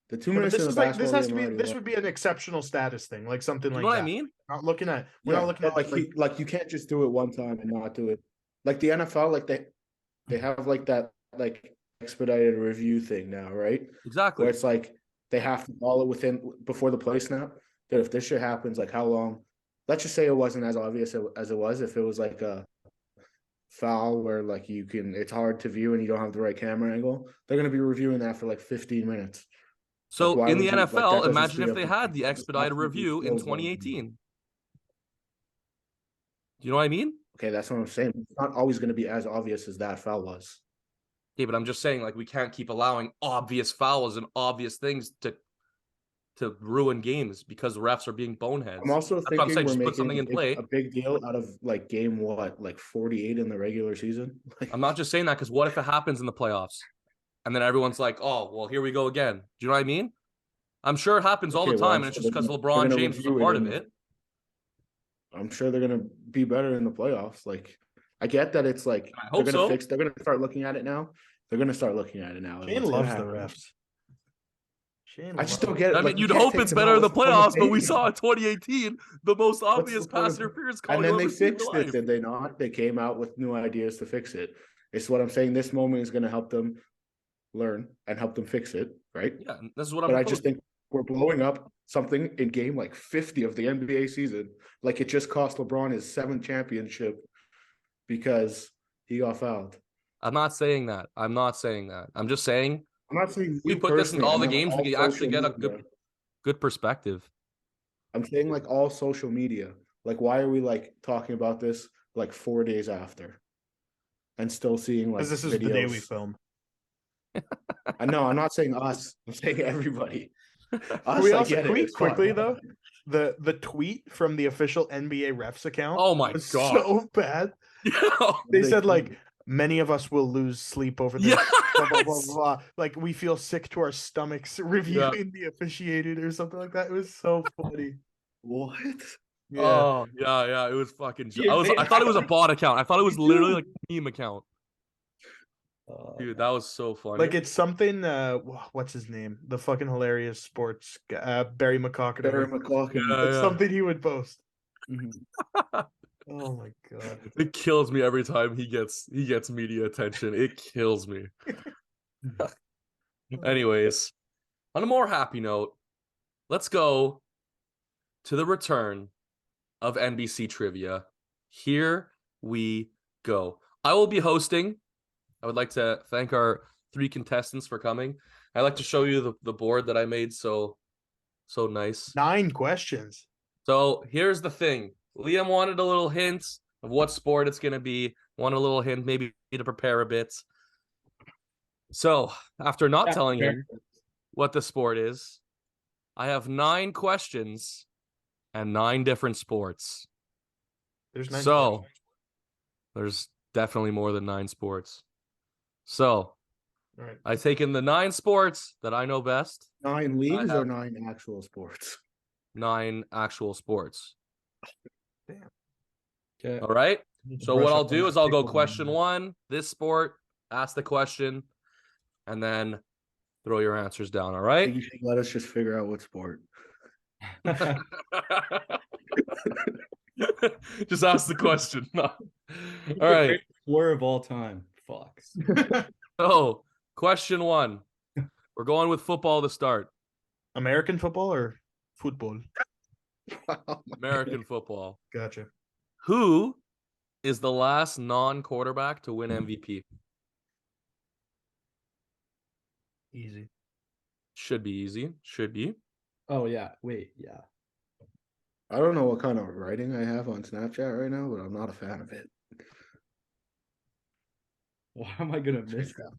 the 2
Yeah, but
minutes in
this
the
is like this
basketball
has to
game
be
already
this
lost.
would be an exceptional status thing, like something
You
like
know what
that.
I mean?
Not looking at we're
Yeah,
not looking at
like you can't just do it one time and not do it. Like the NFL, like they have like that like expedited review thing now, right?
Exactly.
Where it's like they have to call it before the play snap. That if this shit happens, like how long? Let's just say it wasn't as obvious as it was. If it was like a foul where like it's hard to view and you don't have the right camera angle, they're gonna be reviewing that for like 15 minutes.
So
why
in the
would you- like, that
NFL,
doesn't
imagine
speed
if
up
they
the
had
game.
the
It's
expedited
absolutely
review in
slows down the game.
2018. Do you know what I mean?
Okay, that's what I'm saying. It's not always going to be as obvious as that foul was.
Yeah, but I'm just saying, like, we can't keep allowing obvious fouls and obvious things to to ruin games because refs are being boneheads.
I'm also
That's what I'm
thinking
saying.
we're
Just put
making
something in play.
a big deal out of like game what, like 48 in the regular season. Like,
I'm not just saying that because what if it happens in the playoffs, and then everyone's like, "Oh, well, here we go again." Do you know what I mean? I'm sure it happens all
okay,
the
well,
time,
I'm
and it's
sure
just because
they're
LeBron
gonna
James was a
review
part
in
of
the-
it.
I'm sure they're gonna be better in the playoffs. Like, I get that it's like
I
they're
hope
gonna
so.
fix. They're gonna start looking at it now. They're gonna start looking at it now. and
Shane
what's gonna
loves the
happen.
refs. Shane
I just
loves
don't get it.
I mean,
Like, you
you'd
can't
hope
take
it's
them
better
out.
in the
What's point of
playoffs, but we
paying
saw
them?
in 2018 the most
What's
obvious
the point
pass
of-
interference call
And
you
then they
ever seen in
fixed
your
it,
life.
did they not? They came out with new ideas to fix it. It's what I'm saying. This moment is going to help them learn and help them fix it, right?
Yeah, this is what I'm.
But I just think we're blowing up something in game like 50 of the NBA season, like it just cost LeBron his 7th championship because he got fouled.
I'm not saying that. I'm not saying that. I'm just saying
I'm not saying
we
you
put this in
personally,
all
I
the
meant, like,
games. We
all
can actually
social
get a
media.
good perspective.
I'm saying like all social media. Like, why are we like talking about this like 4 days after and still seeing like
Because this is
videos?
the day we film.
I know, I'm not saying us. I'm saying everybody.
Can
Us,
we
I
also
get
can
it.
we
It's fine.
quickly though? The tweet from the official NBA refs account.
Oh my
was
God.
so bad. They said like many of us will lose sleep over this. Blah, blah, blah,
Yes.
blah. Like we feel sick to our stomachs reviewing the officiated or something like that. It was so funny.
What?
Yeah.
Oh yeah. It was fucking.
Yeah,
I thought it was a bot account. I thought it was
Me
literally
too.
like a meme account. Dude, that was so funny.
Like it's something what's his name? The fucking hilarious sports guy, Barry McCockett.
Barry McLaughlin.
Yeah,
It's something he would post.
Mhm.
Oh my god.
It kills me every time he gets media attention. It kills me. Anyways, on a more happy note, let's go to the return of NBC Trivia. Here we go. I will be hosting. I would like to thank our 3 contestants for coming. I'd like to show you the board that I made so nice.
9 questions.
So here's the thing. Liam wanted a little hint of what sport it's going to be. Wanted a little hint, maybe to prepare a bit. So after not telling him what the sport is, I have 9 questions and 9 different sports.
There's 9
So
sports.
there's definitely more than 9 sports. So
All right.
I've taken the 9 sports that I know best,
9 leagues
have-
or 9 actual sports?
9 actual sports.
Okay.
All right. So
Brush
what
up
I'll
on
do
that
is I'll go
pickleball.
question 1, this sport, ask the question, and then throw your answers down. All
I
right.
think you should let us just figure out what sport.
Just ask the question. All right.
War of all time. Fuck.
So question 1. We're going with football to start.
American football or football?
American football.
Gotcha.
Who is the last non-quarterback to win MVP?
Easy.
Should be easy. Should be.
Oh yeah. Wait. Yeah.
I don't know what kind of writing I have on Snapchat right now, but I'm not a fan of it.
Why am I gonna miss that?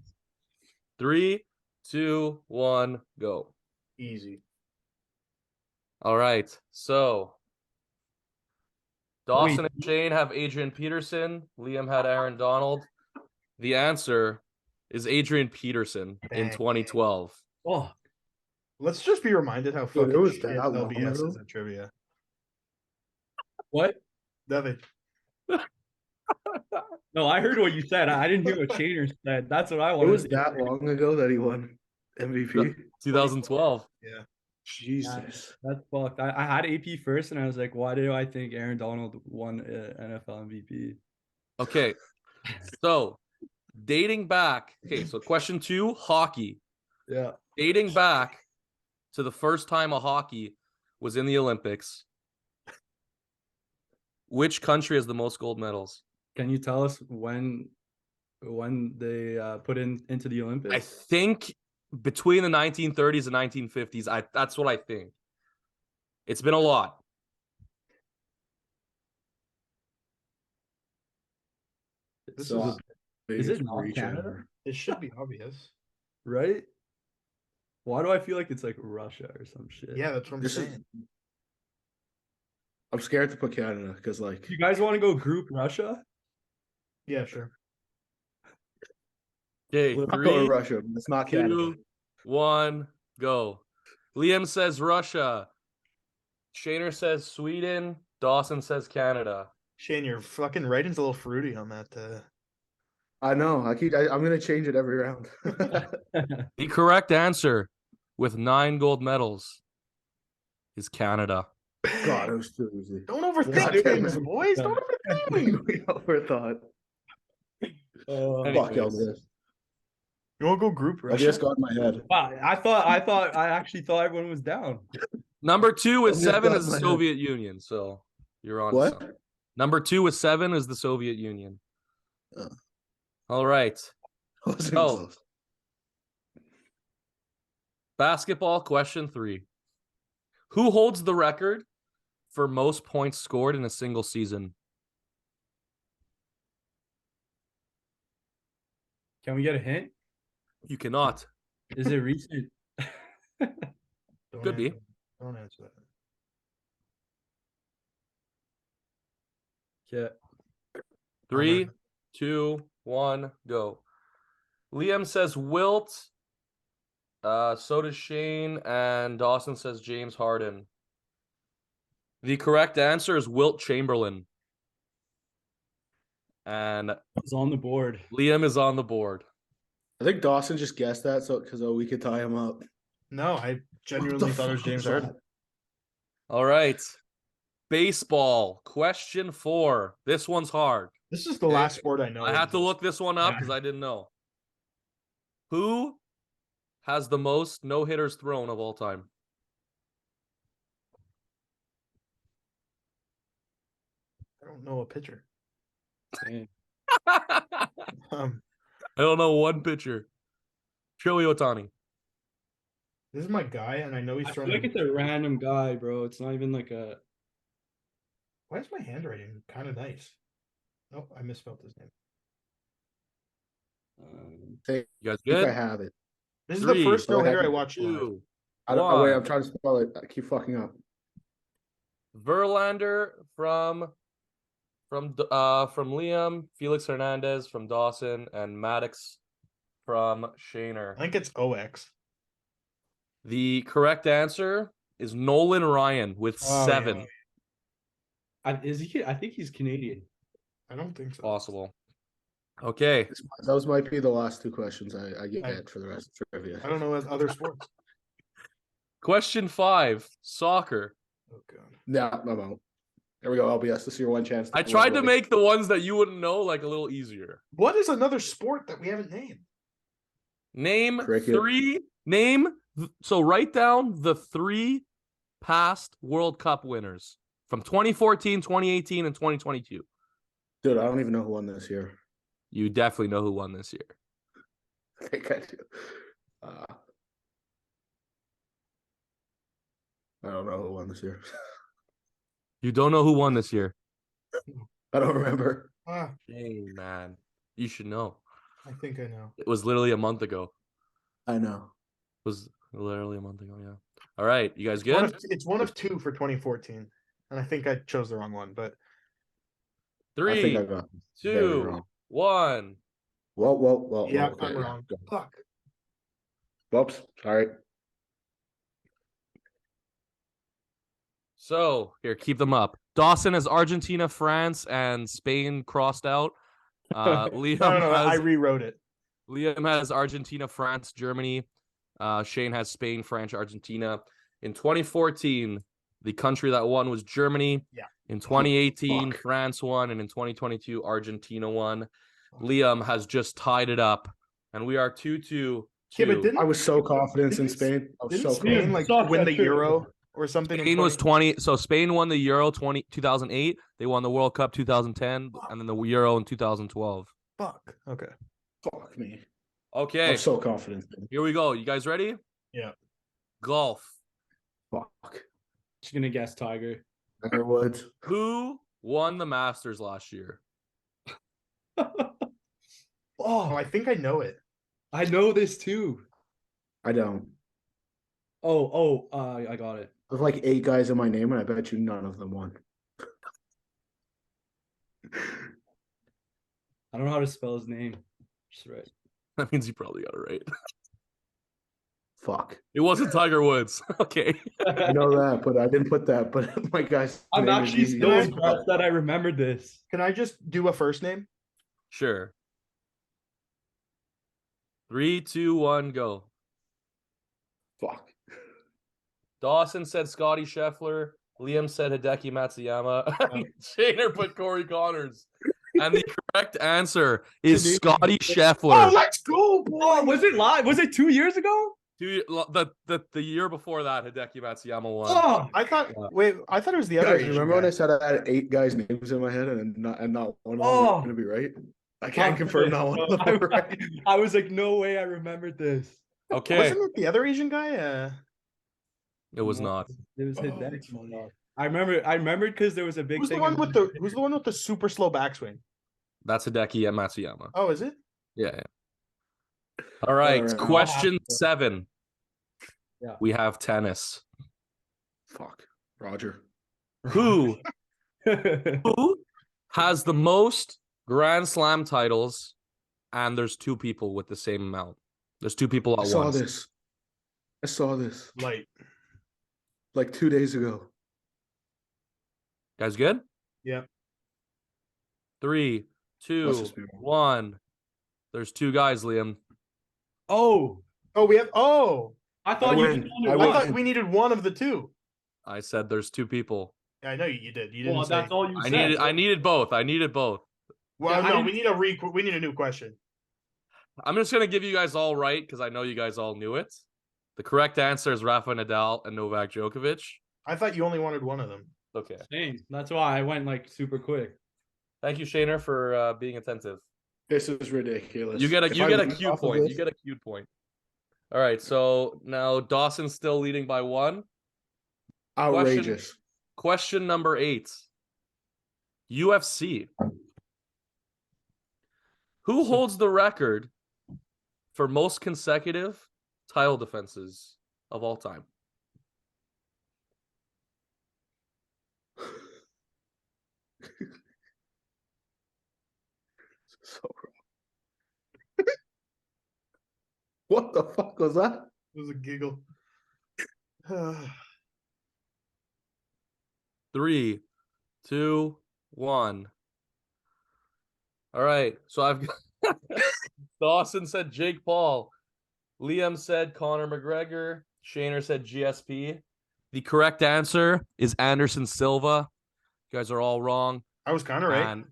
3, 2, 1, go.
Easy.
All right. So Dawson and Shane have Adrian Peterson. Liam had Aaron Donald. The answer is Adrian Peterson in
Dang.
2012.
Oh,
Let's just be reminded how
Dude,
fucking
it was
shit
that long
LBS
ago?
is at trivia.
what?
Nothing.
No, I heard what you said. I didn't hear what Shaner said. That's what I
It
wanted.
was
to
that long ago that he won MVP.
2012.
Yeah.
Jesus.
That's fucked. I had AP first, and I was like, why do I think Aaron Donald won NFL MVP?
Okay. So dating back. Okay. So question 2, hockey.
Yeah.
Dating back to the first time a hockey was in the Olympics. Which country has the most gold medals?
Can you tell us when they put into the Olympics?
I think between the 1930s and 1950s. That's what I think. It's been a lot.
This
So,
is
Is it
biggest
not
reach
Canada?
ever.
it should be obvious.
Right? Why do I feel like it's like Russia or some shit?
Yeah, that's what I'm
This is.
saying.
I'm scared to put Canada because like
You guys want to go group Russia?
Yeah, sure.
Okay,
we're not going
3,
Russia. But it's not Canada.
2, 1, go. Liam says Russia. Shaner says Sweden. Dawson says Canada.
Shane, your fucking writing's a little fruity on that.
I know. I'm gonna change it every round.
The correct answer with 9 gold medals is Canada.
God, it was too easy.
Don't
God
overthink
damn
things,
it.
boys. Don't overthink.
We overthought.
Anyways.
Fuck Elvis.
You want to go group Russia?
Elvis got in my head.
Wow, I actually thought everyone was down.
Number 2 with
I'm just
7
done
is the
my head.
Soviet Union. So you're on.
What?
Something. Number 2 with 7 is the Soviet Union.
Oh.
All right.
Wasn't
Oh.
close.
Basketball question 3. Who holds the record for most points scored in a single season?
Can we get a hint?
You cannot.
Is it recent?
Don't
Could be.
answer- Don't answer that.
Yeah.
3, 2, 1, go. Liam says Wilt. So does Shane, and Dawson says James Harden. The correct answer is Wilt Chamberlain. And
It's on the board.
Liam is on the board.
I think Dawson just guessed that so because we could tie him up.
No, I genuinely thought it was James Harden.
All right. Baseball question 4. This one's hard.
This is the last sport I know.
I had to
of.
look this one up
Yeah.
because I didn't know. Who has the most no-hitters thrown of all time?
I don't know a pitcher.
Dang.
I
Um,
don't know one pitcher. Shohei Ohtani.
this is my guy, and I know he's
I feel
throwing.
like it's a random guy, bro. It's not even like a.
Why is my handwriting kind of nice? Nope, I misspelled his name.
Think,
You guys
I think I
good?
have it.
This is
3,
the first no hitter I
2,
watched live.
I don't know. Wait,
1.
I'm trying to spell it. I keep fucking up.
Verlander from Liam, Felix Hernandez from Dawson, and Maddox from
I
Shaner.
think it's OX.
The correct answer is Nolan Ryan with
Oh,
7.
yeah.
Is he? I think he's Canadian.
I don't think so.
Possible. Okay.
Those might be the last 2 questions I get for the rest of trivia.
I don't know other sports.
Question 5. Soccer.
Oh god.
Yeah, I'm out. There we go, LBS. This is your one chance.
I tried to make the ones that you wouldn't know like a little easier.
What is another sport that we haven't named?
Name
Cricket.
3. So write down the 3 past World Cup winners from 2014, 2018, and 2022.
Dude, I don't even know who won this year.
You definitely know who won this year.
I think I do. I don't know who won this year.
You don't know who won this year.
I don't remember.
Ah,
Hey, man. You should know.
I think I know.
It was literally a month ago.
I know.
It was literally a month ago, yeah. All right. You guys
One
good?
it's one of 2 for 2014. And I think I chose the wrong one, but
I
3,
think I got this very
2,
wrong.
1.
Well.
yeah,
okay,
I'm
yeah,
wrong.
go.
Fuck.
Whoops. Sorry.
So here, keep them up. Dawson has Argentina, France, and Spain crossed out. Liam
No, I
has
rewrote it.
Liam has Argentina, France, Germany. Shane has Spain, France, Argentina. In 2014, the country that won was Germany.
Yeah.
In 2018,
Fuck.
France won, and in 2022, Argentina won. Liam has just tied it up, and we are 2-2.
Yeah, but didn't
I was so confident in
Didn't-
Spain. I was
Didn't
so
Spain
confident.
like
Soft
win the
that trip.
Euro or something? in
Spain was
20
20. So Spain won the Euro 2008. They won the World Cup 2010, and then the Euro in 2012.
Fuck. Okay.
Fuck me. I
Okay,
was so confident.
here we go. You guys ready?
Yeah.
Golf.
Fuck.
Just gonna guess Tiger.
Tiger Woods.
Who won the Masters last year?
Oh, I think I know it.
I know this too.
I don't.
I got it.
I have like 8 guys in my name, and I bet you none of them won.
I don't know how to spell his name. Just right.
That means you probably got it right.
Fuck.
It wasn't Tiger Woods. Okay.
I know that, but I didn't put that. But my guy's
I'm
name is
actually
easy.
still
Can I-
impressed that I remembered this.
Can I just do a first name?
Sure. 3, 2, 1, go.
Fuck.
Dawson said Scotty Scheffler. Liam said Hideki Matsuyama. And Shaner put Corey Connors. And the correct answer is Scotty
Oh,
Scheffler.
let's go, boy!
Oh, was it live? Was it 2 years ago?
The year before that, Hideki Matsuyama won.
Oh,
I thought.
Yeah.
Wait, I thought it was the other.
Guys,
Asian
remember when
guy.
I said I had 8 guys' names in my head and not one of them
Oh.
was gonna be right? I can't confirm not one of them were right.
I was like, no way I remembered this.
Okay.
Wasn't it the other Asian guy?
It was not.
It was
Oh,
Hideki. I remembered because there was a big
Who's the
thing.
one with the Who's the one with the super slow backswing?
That's Hideki and Matsuyama.
Oh, is it?
Yeah. All right.
Alright.
Question 7.
Yeah.
We have tennis.
Fuck. Roger.
Who has the most Grand Slam titles? And there's 2 people with the same amount. There's 2 people
I
at
saw
once.
this. I saw this
Light.
like 2 days ago.
Guys, good?
Yeah.
3,
Must
2,
just be wrong.
1. There's 2 guys, Liam.
Oh,
Oh, we have. Oh,
I thought
I
you
win.
just
I
I
wanted
win.
thought
one.
we needed one of the 2.
I said there's 2 people.
Yeah, I know you did. You didn't
Well,
say.
that's all you
I
said.
needed both. I needed both.
Well,
Yeah, I
no,
didn't-
we need a new question.
I'm just gonna give you guys all right because I know you guys all knew it. The correct answer is Rafa Nadal and Novak Djokovic.
I thought you only wanted one of them.
Okay.
Same. That's why I went like super quick.
Thank you, Shaner, for being attentive.
This is ridiculous.
You get a
If
you
I
get a
win
cute
off of
point. You
this-
get a cute point. All right. So now Dawson's still leading by 1.
outrageous.
Question number 8. UFC. Who holds the record for most consecutive title defenses of all time?
So wrong. What the fuck was that?
It was a giggle.
3, 2, 1. All right. So I've got Dawson said Jake Paul. Liam said Conor McGregor. Shaner said GSP. The correct answer is Anderson Silva. You guys are all wrong.
I was kind of right.
And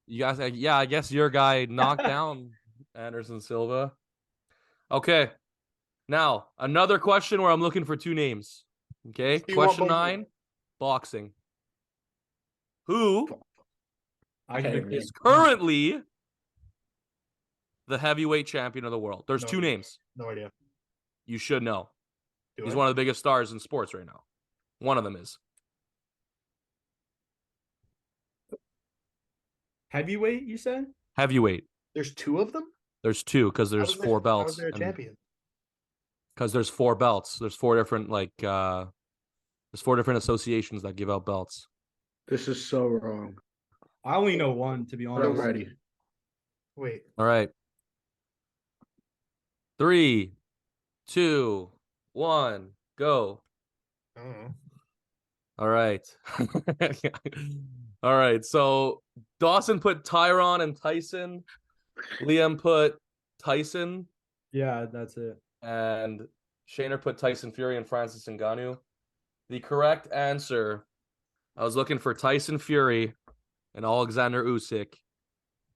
you guys, yeah, I guess your guy knocked down Anderson Silva. Okay. Now, another question where I'm looking for 2 names. Okay.
You want
Question
both of
9, boxing. Who
I
Okay.
can
is currently the heavyweight champion of the world? There's
No
2
idea.
names.
No idea.
You should know.
Do
He's
I?
one of the biggest stars in sports right now. One of them is.
heavyweight. You said?
Heavyweight.
There's 2 of them.
There's 2 because
How
there's
is there-
4
how
belts.
is there a champion?
Because there's 4 belts. There's 4 different there's 4 different associations that give out belts.
This is so wrong.
I only know one, to be
But I'm
honest.
ready.
Wait.
All right. 3, 2, 1, go.
I don't know.
All right. All right. So Dawson put Tyron and Tyson. Liam put Tyson.
Yeah, that's it.
And Shaner put Tyson Fury and Francis Ngannou. The correct answer, I was looking for Tyson Fury and Alexander Usyk,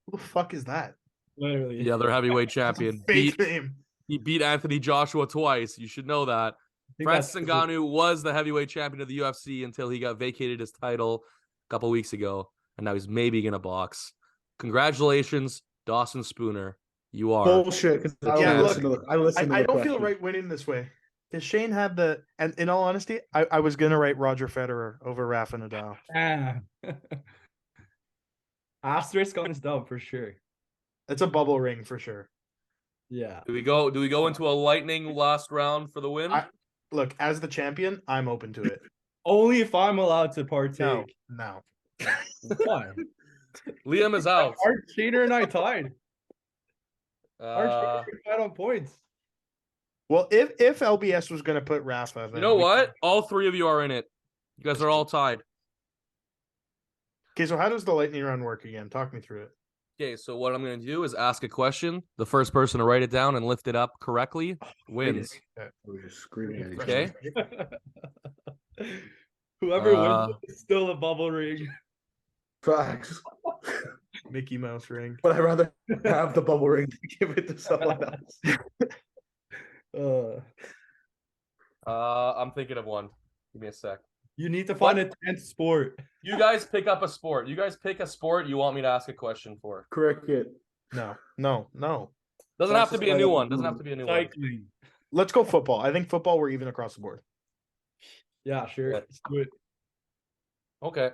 Who the fuck is that?
Literally.
the other heavyweight champion.
Fake
Beat,
name.
he beat Anthony Joshua twice. You should know that.
I think
Francis
that's-
Ngannou was the heavyweight champion of the UFC until he got vacated his title a couple weeks ago, and now he's maybe gonna box. Congratulations, Dawson Spooner. You are.
Bullshit. 'Cause I
Yeah,
only
look,
listened to the- I listened to
I
the
don't feel
question.
right winning this way. Because Shane had the, and in all honesty, I was gonna write Roger Federer over Rafa Nadal.
Ah. Asterisk on his dub for sure.
It's a bubble ring for sure.
Yeah.
Do we go into a lightning last round for the win?
look, as the champion, I'm open to it.
Only if I'm allowed to partake.
No.
Why?
Liam is out.
Art Shader and I tied. Art
Uh,
Shader tied on points.
Well, if LBS was going to put Rafa,
you
then
know
we-
what? All three of you are in it. You guys are all tied.
Okay, so how does the lightning round work again? Talk me through it.
Okay, so what I'm going to do is ask a question. The first person to write it down and lift it up correctly wins.
We're just screaming at each
Okay.
other.
Whoever
Uh,
wins is still a bubble ring.
Facts.
Mickey Mouse ring.
But I'd rather have the bubble ring than give it to someone else.
I'm thinking of one. Give me a sec.
You need to find a 10th sport.
You guys pick up a sport. You guys pick a sport you want me to ask a question for.
Cricket.
No.
Doesn't
That's
have to
the
be a
style
new
of
one.
the
Doesn't have
movie.
to be a new one.
Cycling.
Let's go football. I think football we're even across the board.
Yeah, sure.
Yeah.
Let's do it.
Okay.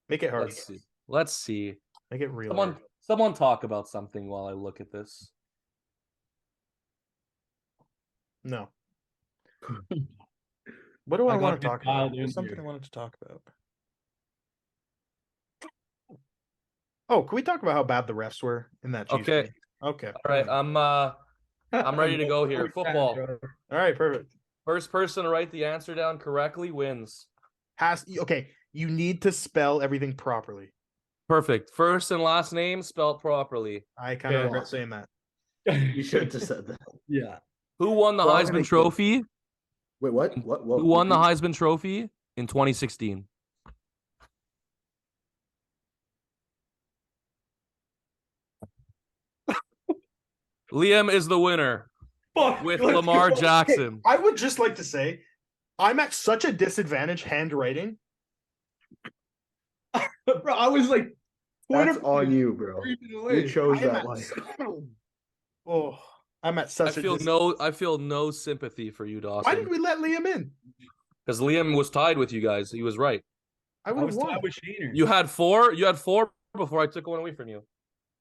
Make it hard.
Let's see. Let's see.
Make it real. hard.
Someone talk about something while I look at this.
No. What do I
I
want
got
to
it
talk about?
dialed in
There's something
here.
I wanted to talk about. Oh, can we talk about how bad the refs were in that? Chiefs
Okay.
game? Okay.
All right, I'm ready to go here. Football.
All right. Perfect.
First person to write the answer down correctly wins.
Okay. You need to spell everything properly.
Perfect. First and last name spelled properly.
I kind of
Yeah.
regret saying that.
You should have just said that.
Yeah.
Who won the
Well, I'm gonna
Heisman
give-
Trophy?
Wait, what? What?
Who won the Heisman Trophy in 2016? Liam is the winner
Fuck.
with
Look,
Lamar
okay,
Jackson.
I would just like to say, I'm at such a disadvantage handwriting.
Bro, I was like,
That's on you, bro. You chose
I'm
that
at
life.
Oh, I'm at
I
such a
feel no sympathy for you,
Why did
Dawson.
we let Liam in?
Because Liam was tied with you guys. He was right.
I
I
would have
was
won.
tied with Shaner.
You had four before I took one away from you.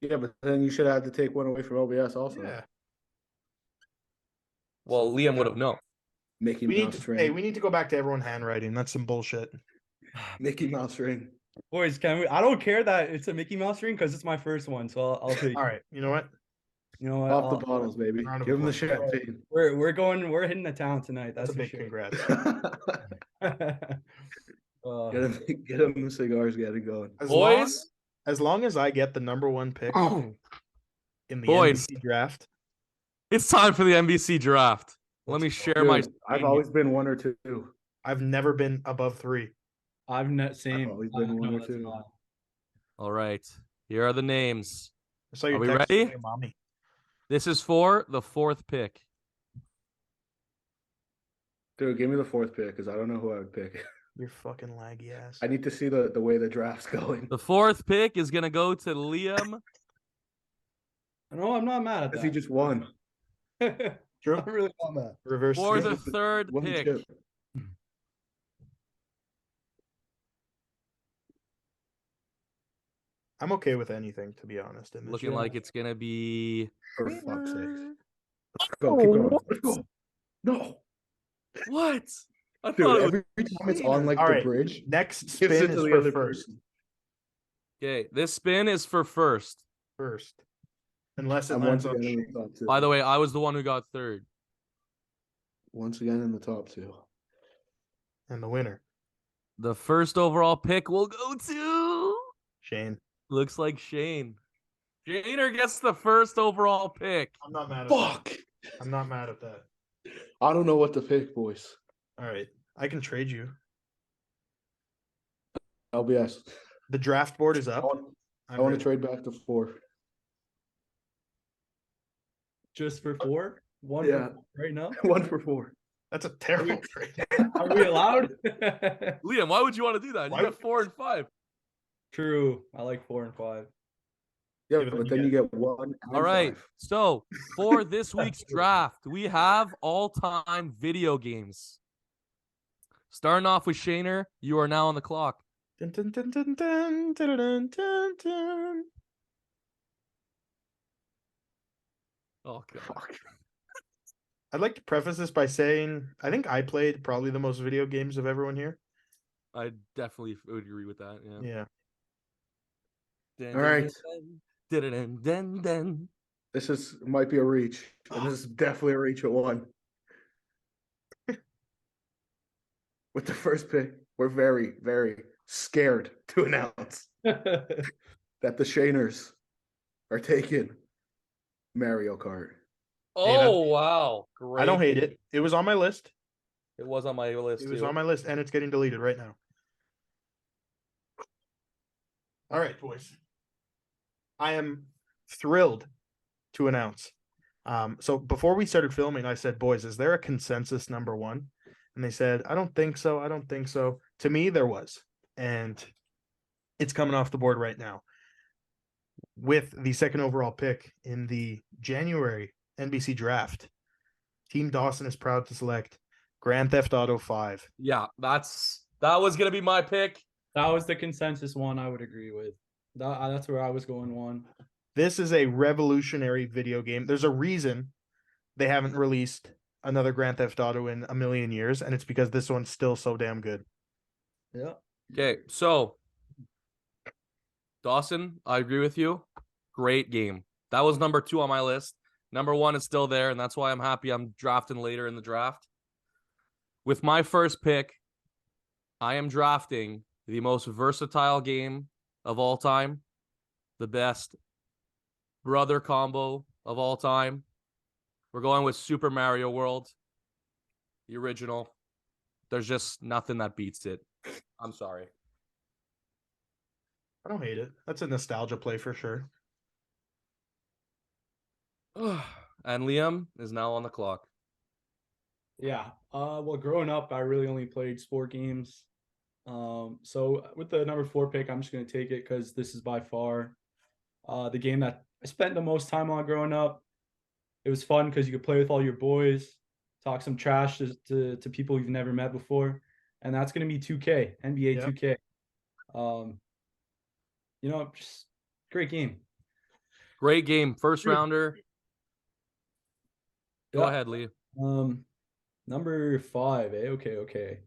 Yeah, but then you should have had to take one away from OBS also.
Yeah.
Well, Liam would have known.
Mickey
We need
Mouse
to,
ring.
hey, we need to go back to everyone handwriting. That's some bullshit.
Mickey Mouse ring.
Boys, can we? I don't care that it's a Mickey Mouse ring because it's my first one, so I'll take.
All
it.
right. You know what?
You know what?
Off
I'll-
the bottles, baby.
Round of
Give him the
applause.
champagne.
We're hitting the town tonight.
That's
That's,
a
for
big
sure.
congrats.
Get him the cigars getting going.
As long as I get the number one pick in the
Boys.
NBC draft,
It's time for the NBC draft. Let me share my.
Dude, I've always been one or two.
I've never been above 3.
I've not seen.
always been one or two.
All right. Here are the names.
I saw your
Are we
text
ready?
from your mommy.
This is for the fourth pick.
Dude, give me the fourth pick because I don't know who I would pick.
You're fucking laggy ass.
I need to see the way the draft's going.
The fourth pick is gonna go to Liam.
No, I'm not mad at
Because
that.
he just won.
True.
I'm really not mad.
Reverse.
For
sweep.
the third
Won the
pick,
chip.
I'm okay with anything, to be honest. In this
looking
draft.
like it's gonna be
For fuck's sake. Let's go, keep going. Let's go. No.
what? I
Dude,
thought it was
every time it's on like
All
the
right.
bridge,
Next
gives
spin
it
is
to the
for
other
first.
person.
okay. This spin is for first.
First. Unless it
I'm
lands
once
on
again in
Shane.
the top two.
By the way, I was the one who got third.
Once again in the top two.
And the winner,
The first overall pick will go to.
Shane.
Looks like Shane. Shaner gets the first overall pick.
I'm not mad at
Fuck.
that. I'm not mad at that.
I don't know what to pick, boys.
All right. I can trade you.
LBS.
The draft board is
I
up.
want,
I'm
I want
ready.
to trade back to 4.
Just for 4? One
Yeah.
for 4 right now?
1 for 4.
That's a terrible trade.
Are we allowed?
Liam, why would you want to do that?
Why
You got
would-
4 and 5.
True. I like 4 and 5.
Yeah,
but then
but
you
then you get 1 and
All right.
5.
So for this week's draft, we have all-time video games. Starting off with Shaner, you are now on the clock.
Dun, dun, dun, dun, dun, dun, dun, dun, dun.
Oh god.
Fuck.
I'd like to preface this by saying I think I played probably the most video games of everyone here.
I definitely would agree with that. Yeah.
Yeah.
All right.
Dun.
This might be a reach. And this is definitely a reach at 1. With the first pick, we're very, very scared to announce that the Shaners are taking Mario Kart.
Oh wow. Great.
I don't hate it. It was on my list.
It was on my list.
It was
too.
on my list, and it's getting deleted right now. All right, boys. I am thrilled to announce. So before we started filming, I said, boys, is there a consensus number 1? And they said, I don't think so. I don't think so. To me, there was. And it's coming off the board right now. With the second overall pick in the January NBC draft, Team Dawson is proud to select Grand Theft Auto 5.
Yeah, that was gonna be my pick.
That was the consensus one I would agree with. That's where I was going 1.
This is a revolutionary video game. There's a reason they haven't released another Grand Theft Auto in a million years, and it's because this one's still so damn good.
Yeah.
Okay, so Dawson, I agree with you. Great game. That was number 2 on my list. Number 1 is still there, and that's why I'm happy I'm drafting later in the draft. With my first pick, I am drafting the most versatile game of all time, the best brother combo of all time. We're going with Super Mario World, the original. There's just nothing that beats it. I'm sorry.
I don't hate it. That's a nostalgia play for sure.
And Liam is now on the clock.
Yeah. Well, growing up, I really only played sport games. So with the number 4 pick, I'm just gonna take it because this is by far the game that I spent the most time on growing up. It was fun because you could play with all your boys, talk some trash to people you've never met before, and that's gonna be 2K, NBA
Yep.
2K. Just great game.
Great game. First
Dude.
rounder. Go
Yeah.
ahead, Lee.
Number 5, eh? Okay.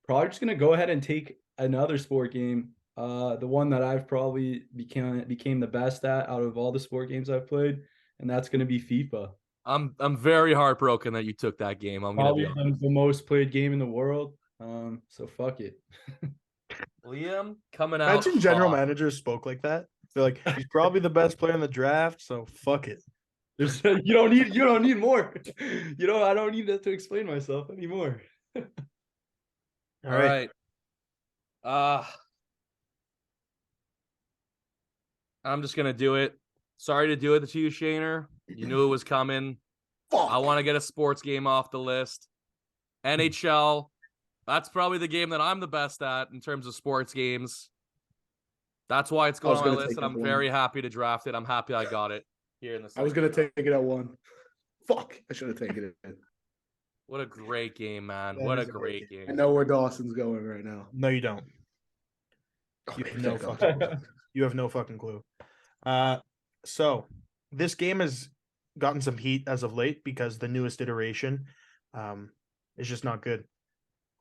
Probably just gonna go ahead and take another sport game. The one that I've probably became the best at out of all the sport games I've played, and that's gonna be FIFA.
I'm very heartbroken that you took that game. I'm gonna be
Probably
honest.
the most played game in the world. So fuck it.
Liam coming out.
Imagine general
hot.
managers spoke like that. They're like, he's probably the best player in the draft, so fuck it.
You don't need more. I don't need to explain myself anymore.
All right. I'm just gonna do it. Sorry to do it to you, Shaner. You knew it was coming. I want to get a sports game off the list. NHL. That's probably the game that I'm the best at in terms of sports games. That's why it's going
was
on my
gonna
list,
take
and I'm
that
very
one.
happy to draft it. I'm happy I got it here in the.
I was
second
gonna
round.
take it at 1. Fuck, I should have taken it.
What a great game, man!
That
What a
is a great
great
game.
I
game.
know where Dawson's going right now.
No, you don't. You have no fucking clue. You have no fucking clue. So this game has gotten some heat as of late because the newest iteration is just not good.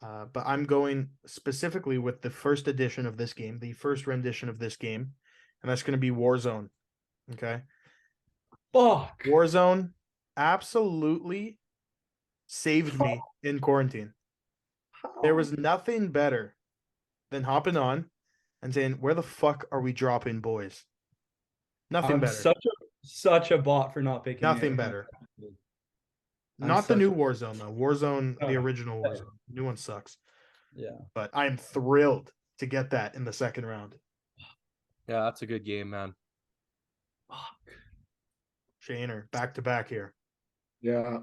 But I'm going specifically with the first edition of this game, the first rendition of this game, and that's going to be Warzone. Okay.
Fuck.
Warzone absolutely saved me in quarantine. There was nothing better than hopping on and saying, where the fuck are we dropping, boys? Nothing
I'm
better.
such a bot for not picking
Nothing
it.
better.
I'm
Not the
such
new
a-
Warzone, though. Warzone, the
Oh,
original
yeah.
Warzone. New one sucks.
Yeah.
But I'm thrilled to get that in the second round.
Yeah, that's a good game, man.
Shaner, back to back here.
Yeah.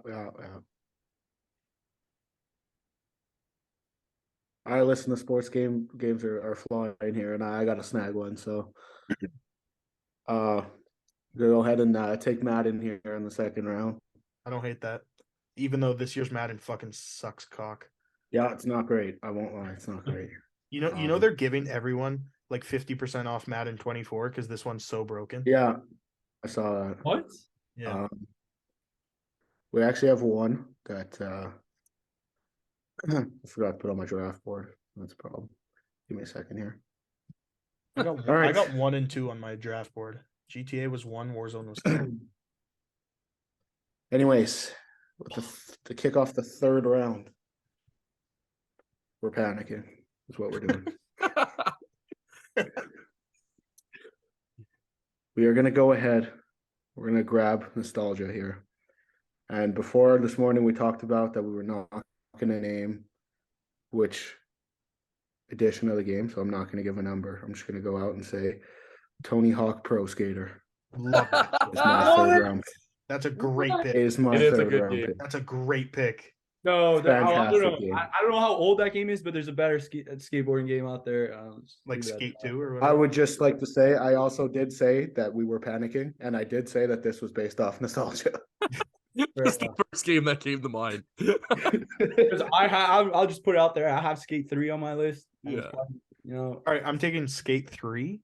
I listen to sports games are flying here, and I got to snag one. So, go ahead and take Madden here in the second round.
I don't hate that. Even though this year's Madden fucking sucks cock.
Yeah, it's not great. I won't lie, it's not great.
You know they're giving everyone like 50% off Madden 24 because this one's so broken.
Yeah, I saw that.
What?
Yeah.
We actually have one that I forgot to put on my draft board. That's a problem. Give me a second here.
I got
All right.
I got 1 and 2 on my draft board. GTA was 1, Warzone was 2.
Anyways, to kick off the third round, we're panicking. Is what we're doing. We are gonna go ahead. We're gonna grab nostalgia here. And before this morning, we talked about that we were not gonna name which edition of the game, so I'm not gonna give a number. I'm just gonna go out and say Tony Hawk Pro Skater
Love that.
is my third round.
That's a great pick.
Is my
It is a
third
good
round
game.
pick.
That's a great pick.
No, I don't
Fantastic
know.
game.
I don't know how old that game is, but there's a better skateboarding game out there.
Like
leave that.
Skate 2 or
I
whatever.
would just like to say I also did say that we were panicking, and I did say that this was based off nostalgia.
That's the first game that came to mind.
'Cause I'll just put it out there. I have Skate 3 on my list. and it's
Yeah.
probably, you know,
All right, I'm taking Skate 3.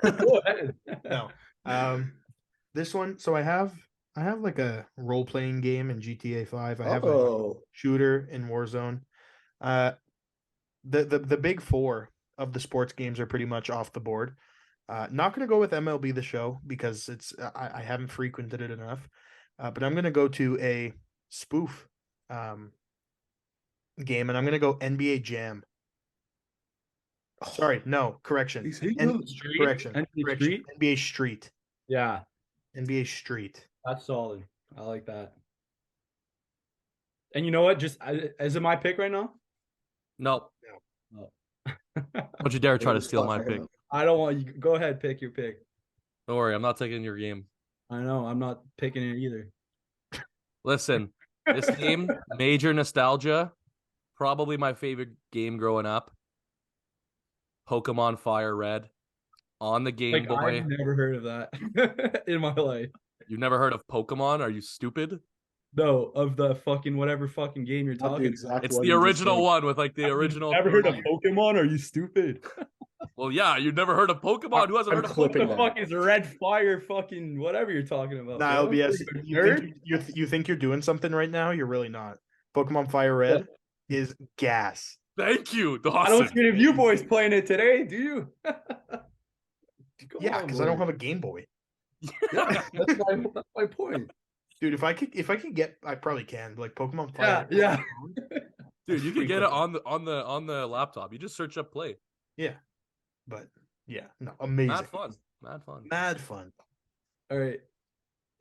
go ahead.
No. This one, so I have like a role-playing game in GTA 5. I have a
Oh,
shooter in Warzone. The big four of the sports games are pretty much off the board. Not going to go with MLB The Show because I haven't frequented it enough. But I'm going to go to a spoof game, and I'm going to go NBA Jam. Sorry, no, correction. Correction.
NBA
Correction.
Street?
NBA Street.
Yeah,
NBA Street.
that's solid. I like that. And you know what? Just is it my pick right now?
No,
Oh.
don't you dare try to steal my pick.
I don't want you. Go ahead, pick your pick.
Don't worry, I'm not taking your game.
I know. I'm not picking it either.
Listen, this game, major nostalgia, probably my favorite game growing up. Pokemon Fire Red on the Game
Like,
Boy.
I've never heard of that in my life.
You've never heard of Pokemon? Are you stupid?
No, of the fucking whatever fucking game you're
not the
talking.
exact
It's
one
the
you just
original
said.
one with like the original.
Never heard of
3D.
Pokemon? Are you stupid?
Well, yeah, you've never heard of Pokemon. Who hasn't
I'm
heard of
clipping
Pokemon?
What the fuck is Red Fire fucking whatever you're talking about?
Nah,
bro?
LBS,
Nerd?
you think you're doing something right now? You're really not. Pokemon Fire Red is gas.
Thank you,
I
Dawson.
don't see any of you boys playing it today, do you? Come
Yeah,
on,
because I don't
boys.
have a Game Boy.
Yeah, that's my point.
Dude, if I could get, I probably can. Like Pokemon
Yeah,
Fire.
yeah.
Dude, you can get it on the laptop. You just search up play.
Yeah, but yeah, no, amazing.
Mad fun. Mad fun.
Mad fun.
All right.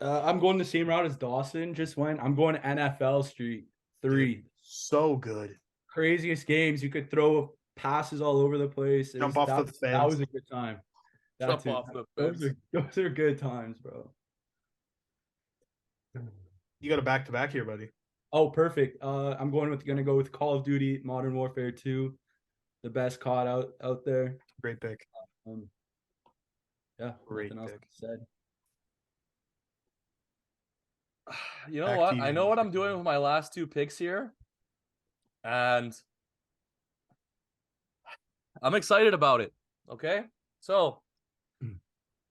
I'm going the same route as Dawson just went. I'm going NFL Street 3.
So good.
Craziest games. You could throw passes all over the place.
Jump off the
That
fence.
was a good time.
Jump
That's it.
off the
Those
fence.
those are good times, bro.
You got a back to back here, buddy.
Oh, perfect. I'm gonna go with Call of Duty Modern Warfare 2, the best COD out there.
Great pick.
Yeah,
Great
nothing else
pick.
to be said.
You know
Back
what?
to you,
I know what I'm
Mr.
doing
King.
with my last two picks here. And I'm excited about it. Okay? So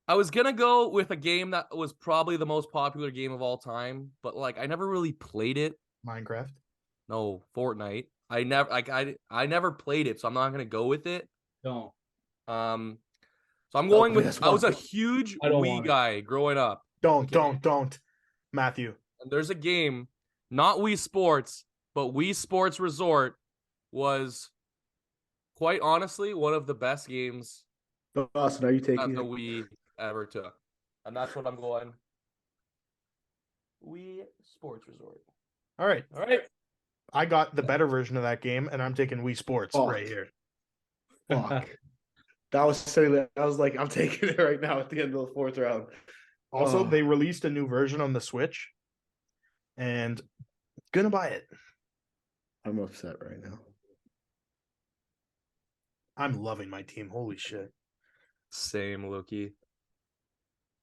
I was gonna go with a game that was probably the most popular game of all time, but like I never really played it.
Minecraft.
No, Fortnite. I never played it, so I'm not gonna go with it.
Don't.
So I'm going with.
yes,
I was a
Mark.
huge
I don't
Wii
want it.
guy growing up.
Don't,
Okay.
don't, Matthew.
And there's a game, not Wii Sports, but Wii Sports Resort was quite honestly one of the best games
Dawson, are you
that
taking
the
it?
Wii ever took. And that's what I'm going. Wii Sports Resort.
All right.
All right.
I got the better version of that game, and I'm taking Wii Sports
Oh.
right here.
Fuck. That was silly. I was like, I'm taking it right now at the end of the fourth round.
Also,
Oh.
they released a new version on the Switch, and gonna buy it.
I'm upset right now.
I'm loving my team. Holy shit.
Same, Loki.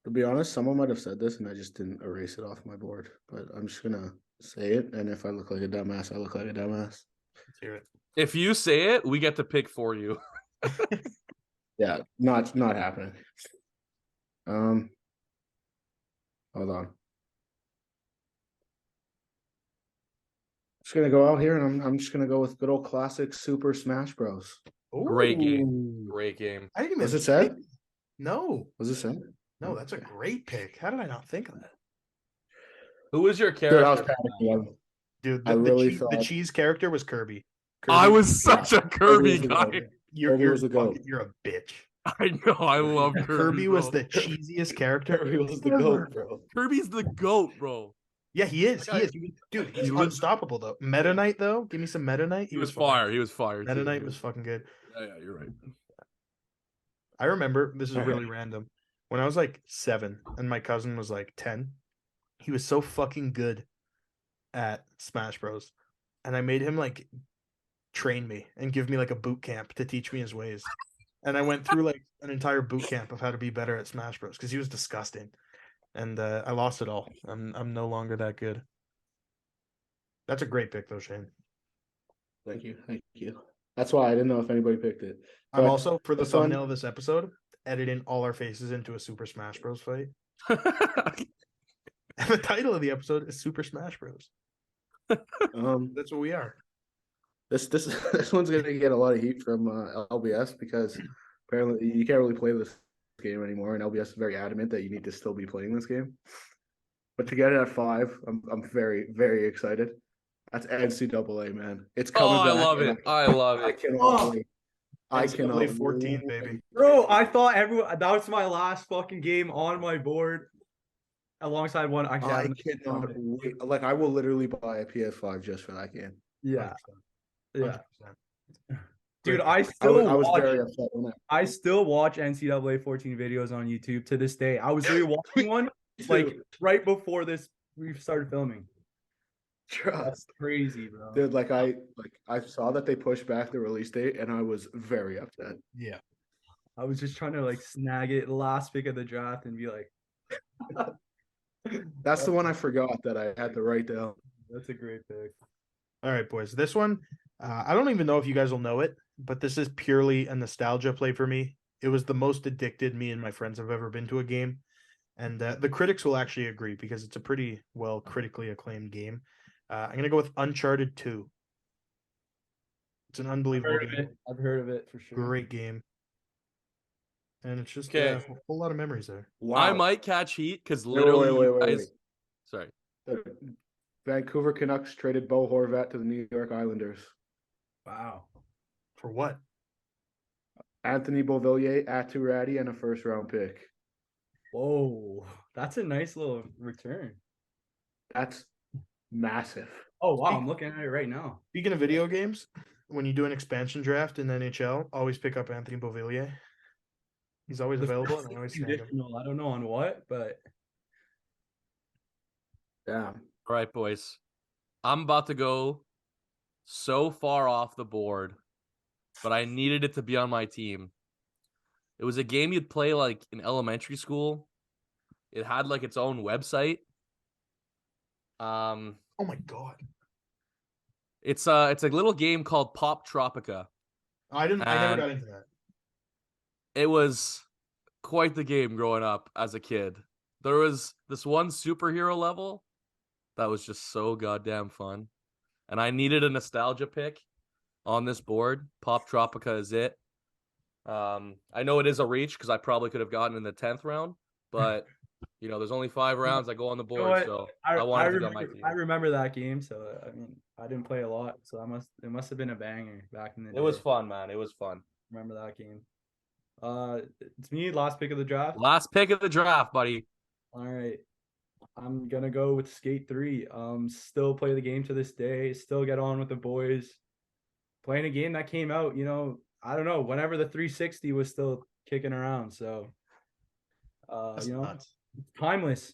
To be honest, someone might have said this and I just didn't erase it off my board. But I'm just gonna say it, and if I look like a dumbass, I look like a dumbass.
Let's hear it.
If you say it, we get to pick for you.
Yeah, not happening. Hold on. Just gonna go out here and I'm just gonna go with good old classic Super Smash Bros.
Great game.
Ooh.
Great game.
I didn't even
Was it said?
No,
Was it said?
no, that's a great pick. How did I not think of that?
Who was your
Dude, I was
character?
panicking.
Dude,
I really
the
thought-
cheese character was Kirby.
I
Kirby,
was such a Kirby
was the
guy.
goat.
you're
Kirby
you're,
was the goat.
you're a bitch.
I know. I love Kirby.
Kirby was
bro.
the cheesiest character.
Kirby was the
ever.
goat, bro.
Kirby's the goat, bro.
Yeah, he is.
That
He
guy-
is. Dude, he's
he lives-
unstoppable though. Meta Knight though, give me some Meta Knight.
He was fire. He was fire.
Meta
too.
Knight was fucking good.
Yeah, you're right.
I remember this is
Okay.
really random. When I was like 7 and my cousin was like 10, he was so fucking good at Smash Bros. And I made him like train me and give me like a boot camp to teach me his ways. And I went through like an entire boot camp of how to be better at Smash Bros. Because he was disgusting. And I lost it all. I'm no longer that good. That's a great pick though, Shane.
Thank you. Thank you. That's why I didn't know if anybody picked it.
I'm
But
also for the
this one-
thumbnail of this episode editing all our faces into a Super Smash Bros. Fight. And the title of the episode is Super Smash Bros. That's what we are.
This this one's gonna get a lot of heat from LBS because apparently you can't really play this game anymore, and LBS is very adamant that you need to still be playing this game. But to get it at 5, I'm very, very excited. That's NCAA, man. It's
Oh,
coming
I
back.
love
and
it. I love
I
it.
cannot wait. I
NCAA
cannot
14,
wait.
baby.
Bro, I thought everyone that was my last fucking game on my board alongside one. Actually,
I
haven't-
cannot wait. Like I will literally buy a PS5 just for that game.
Yeah,
100%.
yeah. Dude,
Great.
I still
I was
watch,
very upset when
I still watch NCAA 14 videos on YouTube to this day. I was rewatching one like right before this we started filming.
Trust.
That's crazy, bro.
Dude, I saw that they pushed back the release date and I was very upset.
Yeah.
I was just trying to like snag it last pick of the draft and be like,
That's the one I forgot that I had to write down.
that's a great pick.
All right, boys. This one, I don't even know if you guys will know it, but this is purely a nostalgia play for me. It was the most addicted me and my friends have ever been to a game. And the critics will actually agree because it's a pretty well critically acclaimed game. I'm going to go with Uncharted 2. It's an
I've
unbelievable
heard of
game.
it. I've heard of it for sure.
Great game. And it's just
Okay.
a whole lot of memories there.
Wow.
I might catch heat because
Wait,
literally,
wait,
you
wait,
guys. Sorry.
The Vancouver Canucks traded Bo Horvat to the New York Islanders.
Wow.
For what?
Anthony Beauvillier, Atu Ratty, and a first-round pick.
Whoa. That's a nice little return.
That's massive.
Oh wow, I'm looking at it right now.
Speaking of video games, when you do an expansion draft in the NHL, always pick up Anthony Beauvillier. He's always available, and I always snag him.
Conditional, I don't know on what, but
Damn.
All right, boys. I'm about to go so far off the board, but I needed it to be on my team. It was a game you'd play like in elementary school. It had like its own website.
Oh my god!
It's a little game called Pop Tropica.
I never
And-
got into that.
It was quite the game growing up as a kid. There was this one superhero level that was just so goddamn fun. And I needed a nostalgia pick on this board. Pop Tropica is it. I know it is a reach because I probably could have gotten in the 10th round, but you know, there's only 5 rounds. I go on the board,
what?
so I wanted to be on my team.
I remember that game, so I mean, I didn't play a lot, so it must have been a banger back in the day.
It was fun, man. It was fun.
Remember that game? It's me, last pick of the draft.
Last pick of the draft, buddy.
All right. I'm gonna go with Skate 3. Still play the game to this day, still get on with the boys. Playing a game that came out, you know, I don't know, whenever the 360 was still kicking around. So
That's
you know,
nuts.
timeless.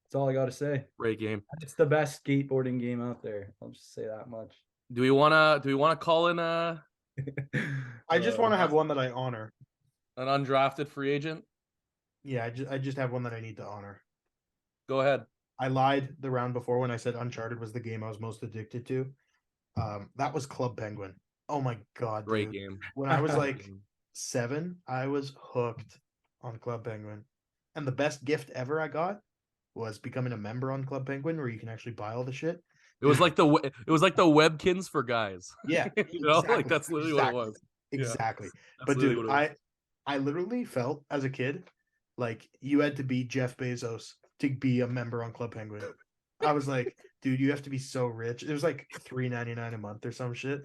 That's all I gotta say.
Great game.
It's the best skateboarding game out there. I'll just say that much.
Do we wanna call in
I just want to have one that I honor.
an undrafted free agent?
Yeah, I just have one that I need to honor.
Go ahead.
I lied the round before when I said Uncharted was the game I was most addicted to. That was Club Penguin. Oh my god,
Great
dude.
game.
When I was like 7, I was hooked on Club Penguin. And the best gift ever I got was becoming a member on Club Penguin, where you can actually buy all the shit.
It was like the Webkins for guys.
Yeah,
you know, like that's literally what it was.
Exactly.
That's
But
literally
dude,
what it was.
I literally felt as a kid like you had to be Jeff Bezos to be a member on Club Penguin. I was like, dude, you have to be so rich. It was like $3.99 a month or some shit.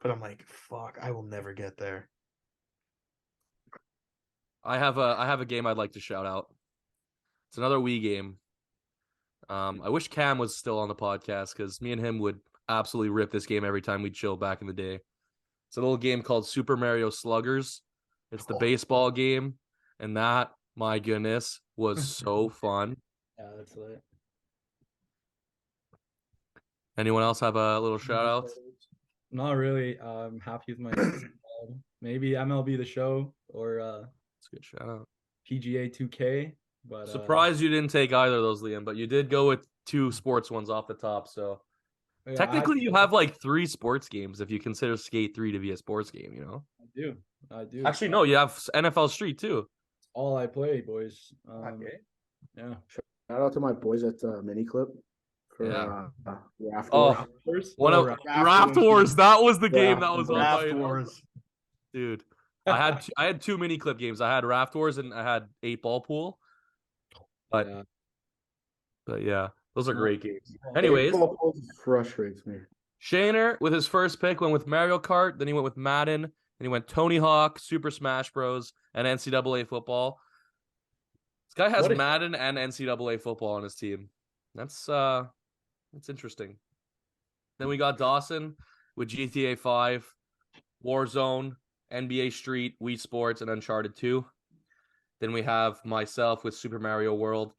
But I'm like, fuck, I will never get there.
I have a game I'd like to shout out. It's another Wii game. I wish Cam was still on the podcast because me and him would absolutely rip this game every time we'd chill back in the day. It's a little game called Super Mario Sluggers. It's the baseball game, and that, my goodness, was so fun.
Yeah, that's lit.
Anyone else have a little shout out?
Not really. I'm happy with my maybe MLB The Show or
That's a good shout out.
PGA 2K. But
Surprised you didn't take either of those, Liam, but you did go with 2 sports ones off the top. So
yeah,
technically, you have like 3 sports games if you consider Skate 3 to be a sports game, you know?
I do.
Actually, no, you have NFL Street too.
All I play, boys.
Okay.
Yeah.
Shout out to my boys at Mini Clip for
Yeah.
Raft
Oh,
Wars.
one of
Raft
Raft Wars. That was the game
Raft
that was on
Raft
my
Wars.
dude. I had 2 mini clip games. I had Raft Wars and I had 8-ball pool. But
Yeah.
but yeah, those are great games.
Well,
Anyways,
Baseball frustrates me.
Shaner with his first pick went with Mario Kart, then he went with Madden, then he went Tony Hawk, Super Smash Bros, and NCAA football. This guy has Madden and NCAA football on his team. That's interesting. Then we got Dawson with GTA 5, Warzone, NBA Street, Wii Sports, and Uncharted 2. Then we have myself with Super Mario World,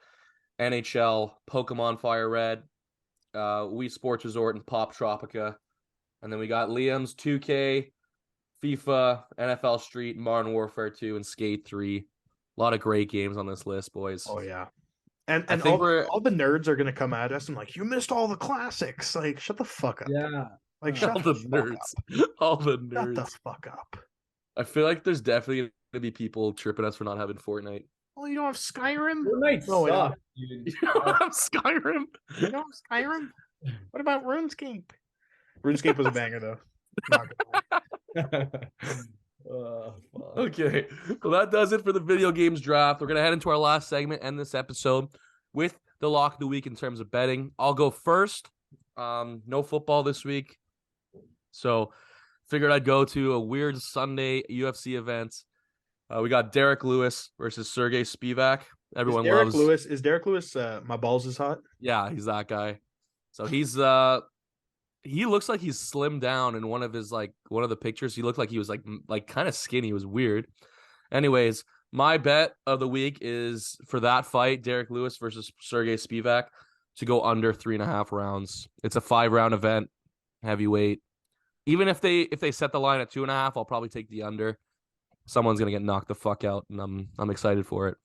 NHL, Pokemon Fire Red, Wii Sports Resort, and Pop Tropica. And then we got Liam's 2K, FIFA, NFL Street, Modern Warfare 2, and Skate 3. A lot of great games on this list, boys.
Oh yeah. And
I think
all the nerds are gonna come at us and like, you missed all the classics. Like, shut the fuck up.
Yeah.
Like,
all
shut
the
fuck
nerds.
up.
All the
Shut the
nerds.
fuck up.
I feel like there's definitely going to be people tripping us for not having Fortnite.
Well, you don't have Skyrim?
Fortnite
No, I don't.
sucks, dude.
You don't have Skyrim?
You don't have Skyrim? What about RuneScape? RuneScape was a banger though. Not gonna lie.
Fuck.
Okay. Well, that does it for the video games draft. We're going to head into our last segment and this episode with the lock of the week in terms of betting. I'll go first. No football this week. So figured I'd go to a weird Sunday UFC event. We got Derek Lewis versus Sergey Spivak. Everyone loves
Is Derek Lewis my balls is hot?
Yeah, he's that guy. So he's he looks like he's slimmed down in one of the pictures. He looked like he was like kind of skinny. It was weird. Anyways, my bet of the week is for that fight, Derek Lewis versus Sergey Spivak, to go under 3.5 rounds. It's a 5-round event, heavyweight. Even if they set the line at 2.5, I'll probably take the under. Someone's gonna get knocked the fuck out, and I'm excited for it.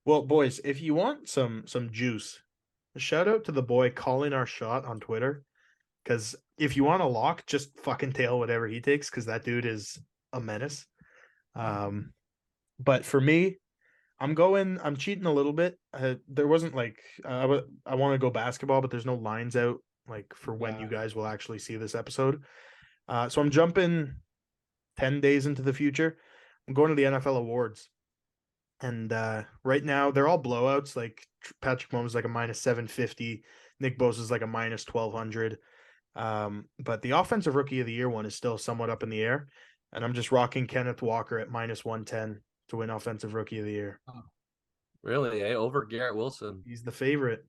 Well, boys, if you want some juice, shout out to the boy calling our shot on Twitter. Because if you want a lock, just fucking tail whatever he takes, because that dude is a menace. But for me, I'm cheating a little bit. There wasn't like I want to go basketball, but there's no lines out like for when you guys will actually see this episode. So I'm jumping 10 days into the future. I'm going to the NFL awards. And right now they're all blowouts. Like Patrick Mahomes is like a minus 750. Nick Bosa is like a minus 1200. But the offensive rookie of the year one is still somewhat up in the air. And I'm just rocking Kenneth Walker at minus 110 to win offensive rookie of the year.
Really, over Garrett Wilson.
He's the favorite.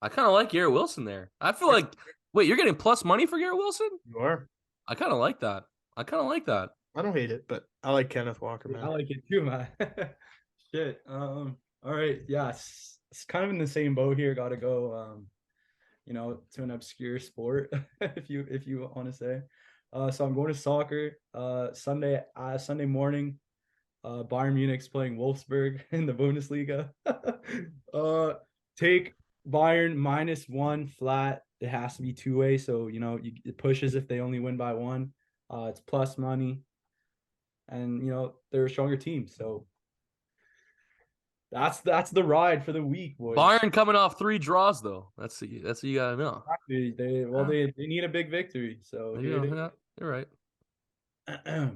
I kind of like Garrett Wilson there. I feel like, wait, you're getting plus money for Garrett Wilson?
You are.
I kind of like that.
I don't hate it, but I like Kenneth Walker, man.
I like it too, man. Shit. All right. Yeah. It's kind of in the same boat here. Got to go, to an obscure sport, if you want to say. So I'm going to soccer. Sunday morning. Bayern Munich's playing Wolfsburg in the Bundesliga. Take Bayern -1 flat. It has to be 2-way, so it pushes if they only win by 1. It's plus money, and they're a stronger team. So That's the ride for the week, boys.
Bayern coming off 3 draws though. That's what you gotta know.
Exactly. They need a big victory. So
You
here
know,
it
yeah, you're right.
is.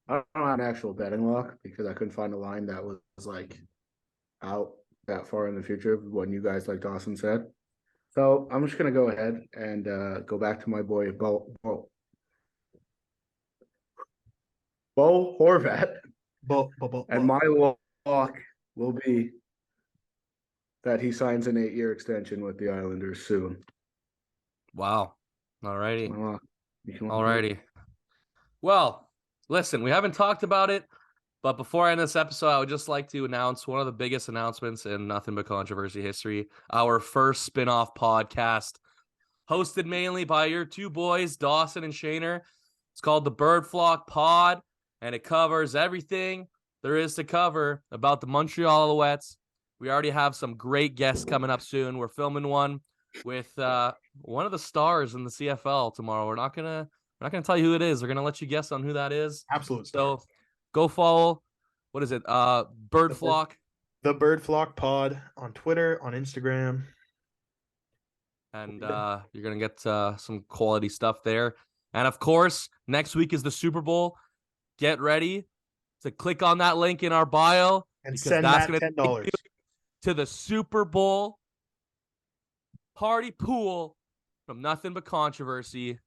I don't have an actual betting lock because I couldn't find a line that was like out that far in the future when you guys, like Dawson said. So I'm just gonna go ahead and go back to my boy Bo Horvat, and my lock will be that he signs an 8-year extension with the Islanders soon.
Wow. Alrighty.
My lock. You can lock it.
Alrighty. Well, listen, we haven't talked about it, but before I end this episode, I would just like to announce one of the biggest announcements in Nothing But Controversy history. Our first spin-off podcast, hosted mainly by your two boys, Dawson and Shaner. It's called the Bird Flock Pod, and it covers everything there is to cover about the Montreal Alouettes. We already have some great guests coming up soon. We're filming one with one of the stars in the CFL tomorrow. We're not gonna tell you who it is. We're gonna let you guess on who that is.
Absolute
So
star.
go follow. What is it? Bird Flock.
The Bird Flock Pod on Twitter, on Instagram.
And you're going to get some quality stuff there. And, of course, next week is the Super Bowl. Get ready to click on that link in our bio.
And
because
send
that's
Matt
gonna
$10.
take you to the Super Bowl party pool from Nothing But Controversy.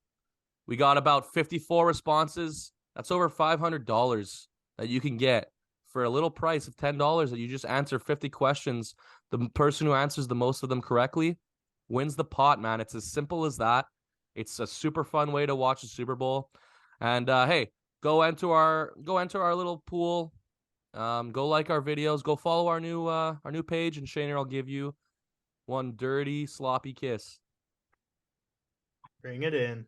We got about 54 responses. That's over $500 that you can get for a little price of $10 that you just answer 50 questions. The person who answers the most of them correctly wins the pot, man. It's as simple as that. It's a super fun way to watch the Super Bowl. And hey, go enter our little pool. Go like our videos. Go follow our new page, and Shaner will give you one dirty, sloppy kiss.
Bring it in.